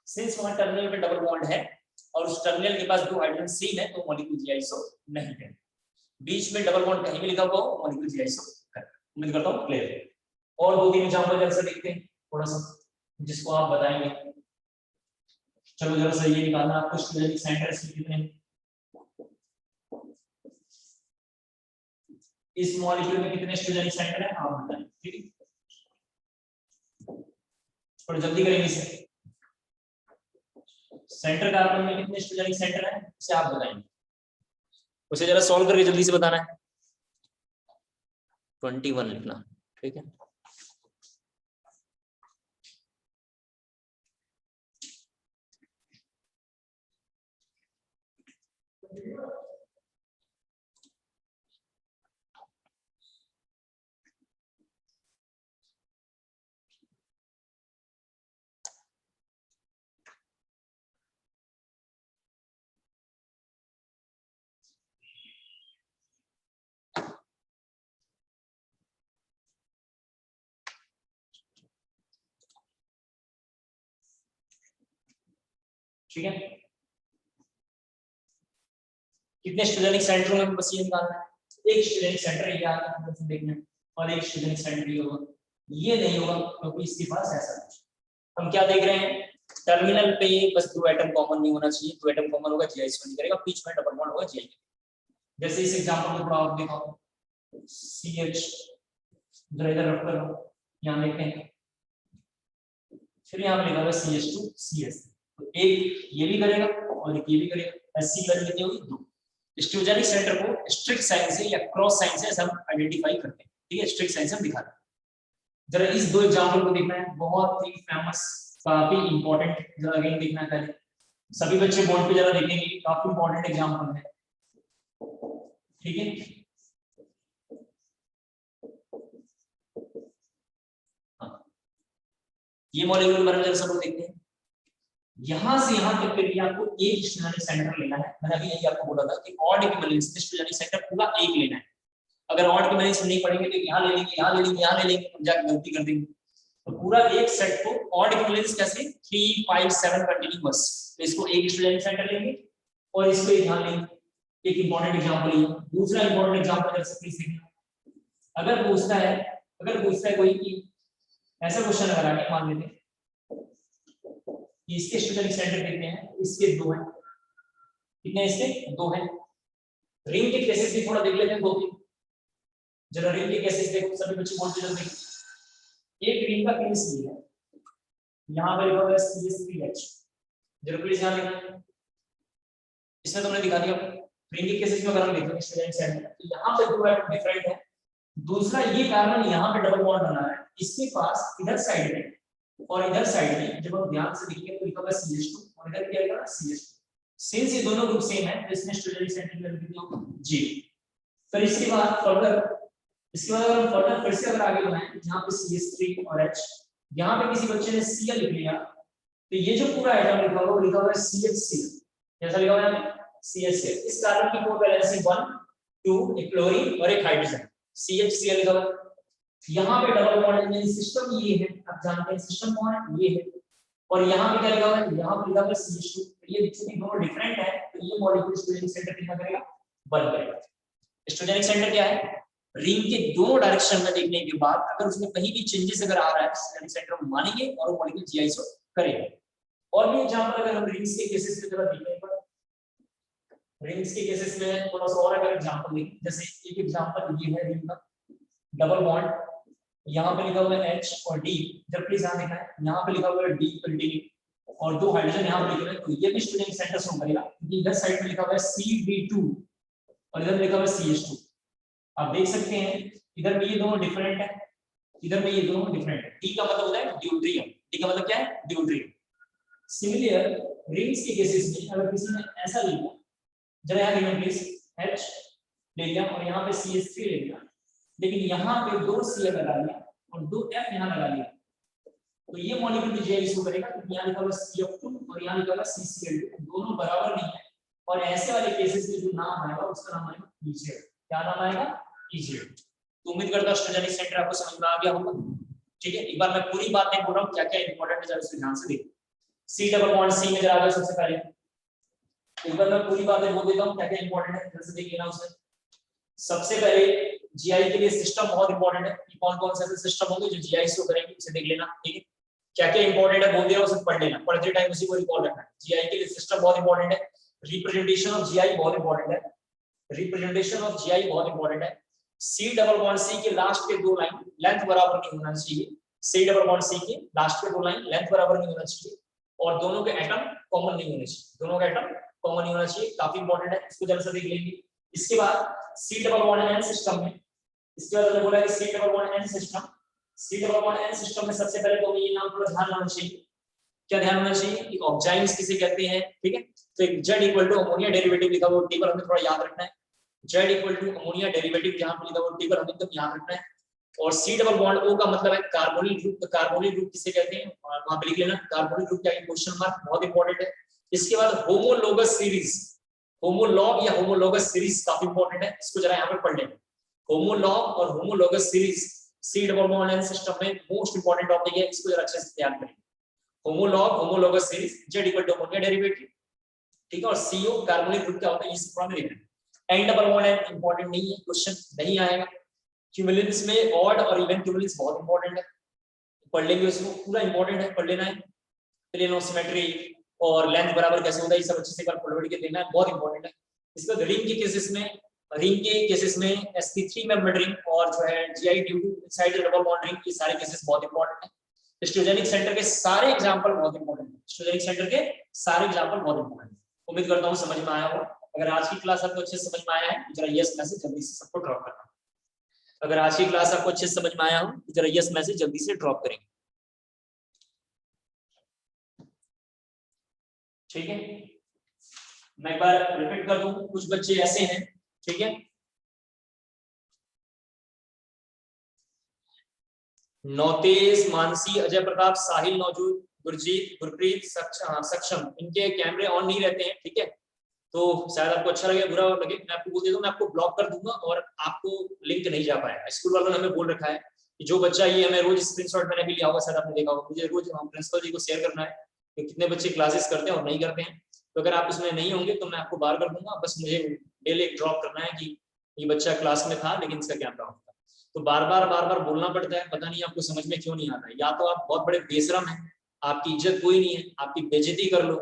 सिंस वहां टर्मिनल पे डबल बॉन्ड है और उस टर्मिनल के पास दो हाइड्रोजन सेम है तो मॉलिक्यूल जीआईसो नहीं है। बीच में डबल बॉन्ड कहीं भी लिखा हुआ हो मॉलिक्यूल जीआईसो करेगा। उम्मीद करता हूं क्लियर है। और दो तीन एग्जांपल जैसे देखते हैं थोड़ा सा, जिसको आप बताएंगे। चलो जरा सा ये निकालना आपको, स्टूडेंट सेंटर्स कितने हैं इस मॉलिक्यूल में, कितने स्टूडेंट सेंटर है आप बताएं, ठीक है? थोड़ा जल्दी करेंगे इसे। सेंटर कार्बन में कितने स्टूडेंट सेंटर है इसे आप बताएंगे, उसे जरा सॉल्व करके जल्दी से बताना है। 21 लिखना, ठीक है? ठीक है, कितने स्टूडेंट सेंटर में बस ये निकालना है। एक स्टूडेंट सेंटर ये आ गया देखना, और एक स्टूडेंट सेंटर ये होगा, ये नहीं होगा क्योंकि इसके पास ऐसा कुछ। हम क्या देख रहे हैं, टर्मिनल पे बस दो एटम कॉमन नहीं होना चाहिए, दो एटम कॉमन होगा जीआईसो नहीं करेगा, बीच में डबल बॉन्ड होगा जीआई। जैसे इस एग्जांपल को थोड़ा आप देखो, CH जरा इधर रख कर यहां देखते हैं, फिर यहां पे लिखा हुआ CH2 CS, तो एक ये भी करेगा और एक ये भी करेगा, ऐसी वैल्यू कितनी होगी, दो। स्टूडेंट सेंटर को स्ट्रिक्ट साइन से या क्रॉस साइन से हम आइडेंटिफाई करते हैं, ठीक है? स्ट्रिक्ट साइन से हम दिखाते हैं। जरा इस दो एग्जांपल को देखना है, बहुत ही फेमस, काफी इंपॉर्टेंट, जरा अगेन देखना है पहले। सभी बच्चे बोर्ड पे जरा देखेंगे, काफी इंपॉर्टेंट एग्जांपल है, ठीक है? ये मॉलिक्यूल बारे में जरा सब लोग देखते हैं। यहां से यहां तक के लिए आपको एक स्टूडेंट सेंटर लेना है। मैंने अभी यही आपको बोला था कि ऑड इक्विवेलेंस में स्टूडेंट सेंटर पूरा एक लेना है। अगर ऑड इक्विवेलेंस नहीं पढ़ेंगे तो यहां ले लेंगे, यहां ले लेंगे, यहां ले लेंगे, हम जाके गलती कर देंगे। तो पूरा एक सेट को ऑड इक्विवेलेंस कैसे 3 5 7 कंटिन्यूअस, तो इसको एक स्टूडेंट सेंटर लेंगे और इसको एक ध्यान लेंगे। एक इंपॉर्टेंट एग्जांपल ये, दूसरा इंपॉर्टेंट एग्जांपल अगर प्लीज देखना। अगर पूछता है कोई कि ऐसा क्वेश्चन अगर आगे मान लेते हैं कि इसके स्टूडेंट सेंटर कितने हैं, इसके 2 हैं, कितने इसके 2 हैं। रिंग के केसेस भी थोड़ा देख लेते हैं, 2-3 जरा रिंग के केसेस देखो, सभी बच्चे बोलते चलो देखिए। एक रिंग का केस ये है, यहां पर लिखा हुआ है CS3H, जरा प्लीज ध्यान देना। इसमें तुमने दिखा दिया रिंग के केसेस में अगर हम देखें स्टूडेंट सेंटर, तो यहां पे दो एटम डिफरेंट है। दूसरा ये कार्बन यहां पे डबल बॉन्ड बना है, इसके पास इधर साइड में और इधर साइड में जब हम ध्यान से देखेंगे तो लिखा हुआ है CH2 और इधर क्या लिखा है CH2। सिंस ये दोनों ग्रुप सेम है तो इसमें स्टूडेंट सेंटर की वैल्यू कितनी होगी G। फिर इसके बाद फर्दर अगर हम फर्दर फिर से अगर आगे बढ़ाएं, यहां पे CH3 और H, यहां पे किसी बच्चे ने Cl लिख लिया, तो ये जो पूरा एटम लिखा हुआ है लिखा हुआ है CHCl, कैसा लिखा हुआ है CHCl। इस कार्बन की कोर वैलेंसी 1 2 एक क्लोरीन और एक हाइड्रोजन, CHCl लिखा हुआ है। यहाँ पे डबल बॉन्ड में सिस्टम ये है, आप जानते हैं सिस्टम कौन है, ये है। और यहाँ पे क्या लिखा हुआ है, यहाँ पे लिखा हुआ है CH2। ये चूंकि दोनों डिफरेंट है तो ये मॉलिक्यूल स्टूडेंट सेंटर कितना करेगा, 1 करेगा। स्टूडेंट सेंटर क्या है, रिंग के दोनों डायरेक्शन में देखने के बाद अगर उसमें कहीं भी चेंजेस अगर आ रहा है स्टूडेंट सेंटर हम मानेंगे और वो मॉलिक्यूल GISO करेगा। और भी एग्जांपल अगर हम रिंग्स के केसेस में जरा देखें, रिंग्स के केसेस में थोड़ा सा और अगर एग्जांपल देखें, जैसे एक एग्जांपल ये है रिंग का डबल बॉन्ड, यहाँ पे लिखा हुआ है H और D, जब प्लीज ध्यान देना है, यहाँ पे लिखा हुआ है D कंटिन्यू और 2 हाइड्रोजन यहाँ पे लिखे हुए हैं, तो ये भी स्टूडेंट सेंटर से करेगा क्योंकि इधर साइड में लिखा हुआ है CB2 और इधर लिखा हुआ है CH2। आप देख सकते हैं इधर में ये दोनों डिफरेंट है, इधर में ये दोनों डिफरेंट है। D का मतलब होता है ड्यूट्रियम, D का मतलब क्या है ड्यूट्रियम। सिमिलर रिंग्स के केसेस में अगर किसी ने ऐसा लिया, जरा यहाँ लिखना प्लीज, H ले लिया और यहाँ पे CH3 ले लिया, लेकिन यहाँ पे 2 Cl लगा लिया और 2 F यहाँ लगा लिया, तो ये मॉलिक्यूल GISO करेगा क्योंकि यहाँ लिखा हुआ CF2 और यहाँ लिखा हुआ CCl2, दोनों बराबर नहीं है। और ऐसे वाले केसेस में जो नाम आएगा उसका नाम आएगा EZ। क्या नाम आएगा, EZ। तो उम्मीद करता हूं स्टूडेंट सेंटर आपको समझ में आ गया होगा। ठीक है, एक बार मैं पूरी बात नहीं बोल रहा हूं, क्या क्या इंपॉर्टेंट है जरा इसको ध्यान से देखो। C डबल बॉन्ड C में जरा आ जाओ सबसे पहले, एक बार मैं पूरी बातें बोल देता हूं क्या क्या इंपॉर्टेंट है, जरा से देखिए ना उसमें। सबसे पहले GI के लिए सिस्टम बहुत इंपॉर्टेंट है, कौन कौन से ऐसे सिस्टम होंगे जो GISO करेंगे उसे देख लेना। ठीक है, क्या क्या इंपॉर्टेंट है बोल दिया, उसे पढ़ लेना, पढ़ते टाइम उसी को रिकॉल रखना है। GI के लिए सिस्टम बहुत इंपॉर्टेंट है, रिप्रेजेंटेशन ऑफ GI बहुत इंपॉर्टेंट है, रिप्रेजेंटेशन ऑफ GI बहुत इंपॉर्टेंट है। C डबल बॉन्ड C के लास्ट के 2 लाइन लेंथ बराबर नहीं होना चाहिए, C डबल बॉन्ड C के लास्ट के 2 लाइन लेंथ बराबर नहीं होना चाहिए और दोनों के एटम कॉमन नहीं होने चाहिए, दोनों का एटम कॉमन नहीं होना चाहिए, काफी इंपॉर्टेंट है, इसको जरा सा देख लेंगे। इसके बाद C double bond N system में, इसके बाद मैंने बोला कि C double bond N system, C double bond N system में सबसे पहले तो ये नाम थोड़ा ध्यान रखना चाहिए। क्या ध्यान रखना चाहिए कि ऑक्साइड्स किसे कहते हैं। ठीक है, तो एक Z equal to ammonia derivative लिखा हुआ टेबल हमें थोड़ा याद रखना है। Z equal to ammonia derivative यहां पे लिखा हुआ टेबल हमें एकदम याद रखना है। और C डबल बॉन्ड O का मतलब है कार्बोनिल ग्रुप, तो कार्बोनिल ग्रुप किसे कहते हैं वहां पे लिख लेना, कार्बोनिल ग्रुप क्या है, क्वेश्चन मार्क, बहुत इंपॉर्टेंट है। इसके बाद होमोलोगस सीरीज, होमोलॉग या होमोलोगस सीरीज काफी इंपॉर्टेंट है, इसको जरा यहां पे पढ़ लेना। होमोलॉग और homologous series C double bond N system में मोस्ट इंपॉर्टेंट टॉपिक है, इसको जरा अच्छे से याद करें। Homolog homologous series, Z equal to ammonia derivative, ठीक है, और CO कार्बोनिल ग्रुप क्या होता है, इस फॉर्म में लिखना है। N double bond N important नहीं है, क्वेश्चन नहीं आएगा। क्यूमुलेंस में ऑड और इवन क्यूमुलेंस बहुत इंपॉर्टेंट है, पढ़ लेंगे उसको, पूरा इंपॉर्टेंट है, पढ़ लेना है। प्लेनो सिमेट्री और लेंथ बराबर कैसे होता है, ये सब अच्छे से कर पढ़ के देना है, बहुत इंपॉर्टेंट है। इसके बाद रिंग के केसेस में sp3 मेंबर रिंग और जो है GI due to inside the double bond ring, ये सारे केसेस बहुत इंपॉर्टेंट है। स्टोजेनिक सेंटर के सारे एग्जांपल बहुत इंपॉर्टेंट है, स्टोजेनिक सेंटर के सारे एग्जांपल बहुत इंपॉर्टेंट है। उम्मीद करता हूं समझ में आया हो। अगर आज की क्लास आपको अच्छे से समझ में आया है तो जरा यस मैसेज जल्दी से सबको ड्रॉप करना। अगर आज की क्लास आपको अच्छे से समझ में आया हो तो जरा यस मैसेज जल्दी से ड्रॉप करेंगे। ठीक है, मैं एक बार रिपीट कर दूं, कुछ बच्चे ऐसे हैं, ठीक है, नौतेज, मानसी, अजय प्रताप, साहिल, नौजूद, गुरजीत, गुरप्रीत, सक्षम, इनके कैमरे ऑन नहीं रहते हैं। ठीक है, तो शायद आपको अच्छा लगे बुरा लगे, मैं आपको बोल देता हूं, मैं आपको ब्लॉक कर दूंगा और आपको लिंक नहीं जा पाएगा। स्कूल वालों ने हमें बोल रखा है कि जो बच्चा ये हमें रोज स्क्रीनशॉट मैंने भी लिया होगा, शायद आपने देखा होगा, मुझे रोज हम प्रिंसिपल जी को शेयर करना है कि कितने बच्चे क्लासेस करते हैं और नहीं करते हैं। तो अगर आप इसमें नहीं होंगे तो मैं आपको बार कर दूंगा, बस मुझे डेली एक ड्रॉप करना है कि ये बच्चा क्लास में था लेकिन इसका क्या प्रॉब्लम था। तो बार बार बोलना पड़ता है, पता नहीं आपको समझ में क्यों नहीं आता है। या तो आप बहुत बड़े बेशरम हैं, आपकी इज्जत कोई नहीं है, आपकी बेइज्जती कर लो,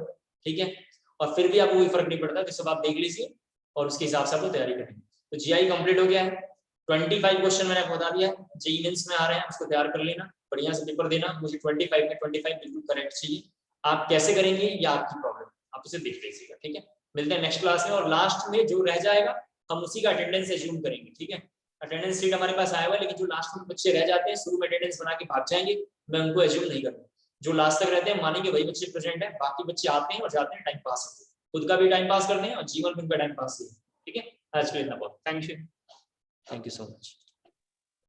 ठीक है, और फिर भी आपको कोई फर्क नहीं पड़ता, तो सब आप देख लीजिए और उसके हिसाब से आपको तैयारी करेंगे। तो जीआई कंप्लीट हो गया है, 25 क्वेश्चन मैंने आपको बता दिया, जेईई मेंस में आ रहे हैं, उसको तैयार कर लेना, बढ़िया से पेपर देना। मुझे 25 में 25 बिल्कुल करेक्ट चाहिए। आप कैसे करेंगे ये आपकी प्रॉब्लम, आप उसे देख लीजिएगा, ठीक है। मिलते हैं नेक्स्ट क्लास में, और लास्ट में जो रह जाएगा हम उसी का अटेंडेंस एज्यूम करेंगे, ठीक है। अटेंडेंस शीट हमारे पास आया हुआ है, लेकिन जो लास्ट में बच्चे रह जाते हैं शुरू में अटेंडेंस बना के भाग जाएंगे, मैं उनको एज्यूम नहीं करूंगा। जो लास्ट तक रहते हैं मानेंगे वही बच्चे प्रेजेंट है, बाकी बच्चे आते हैं और जाते हैं, टाइम पास होते हैं, खुद का भी टाइम पास करते हैं और जीवन में उनका टाइम पास है, ठीक है। आज के लिए इतना बहुत, थैंक यू सो मच।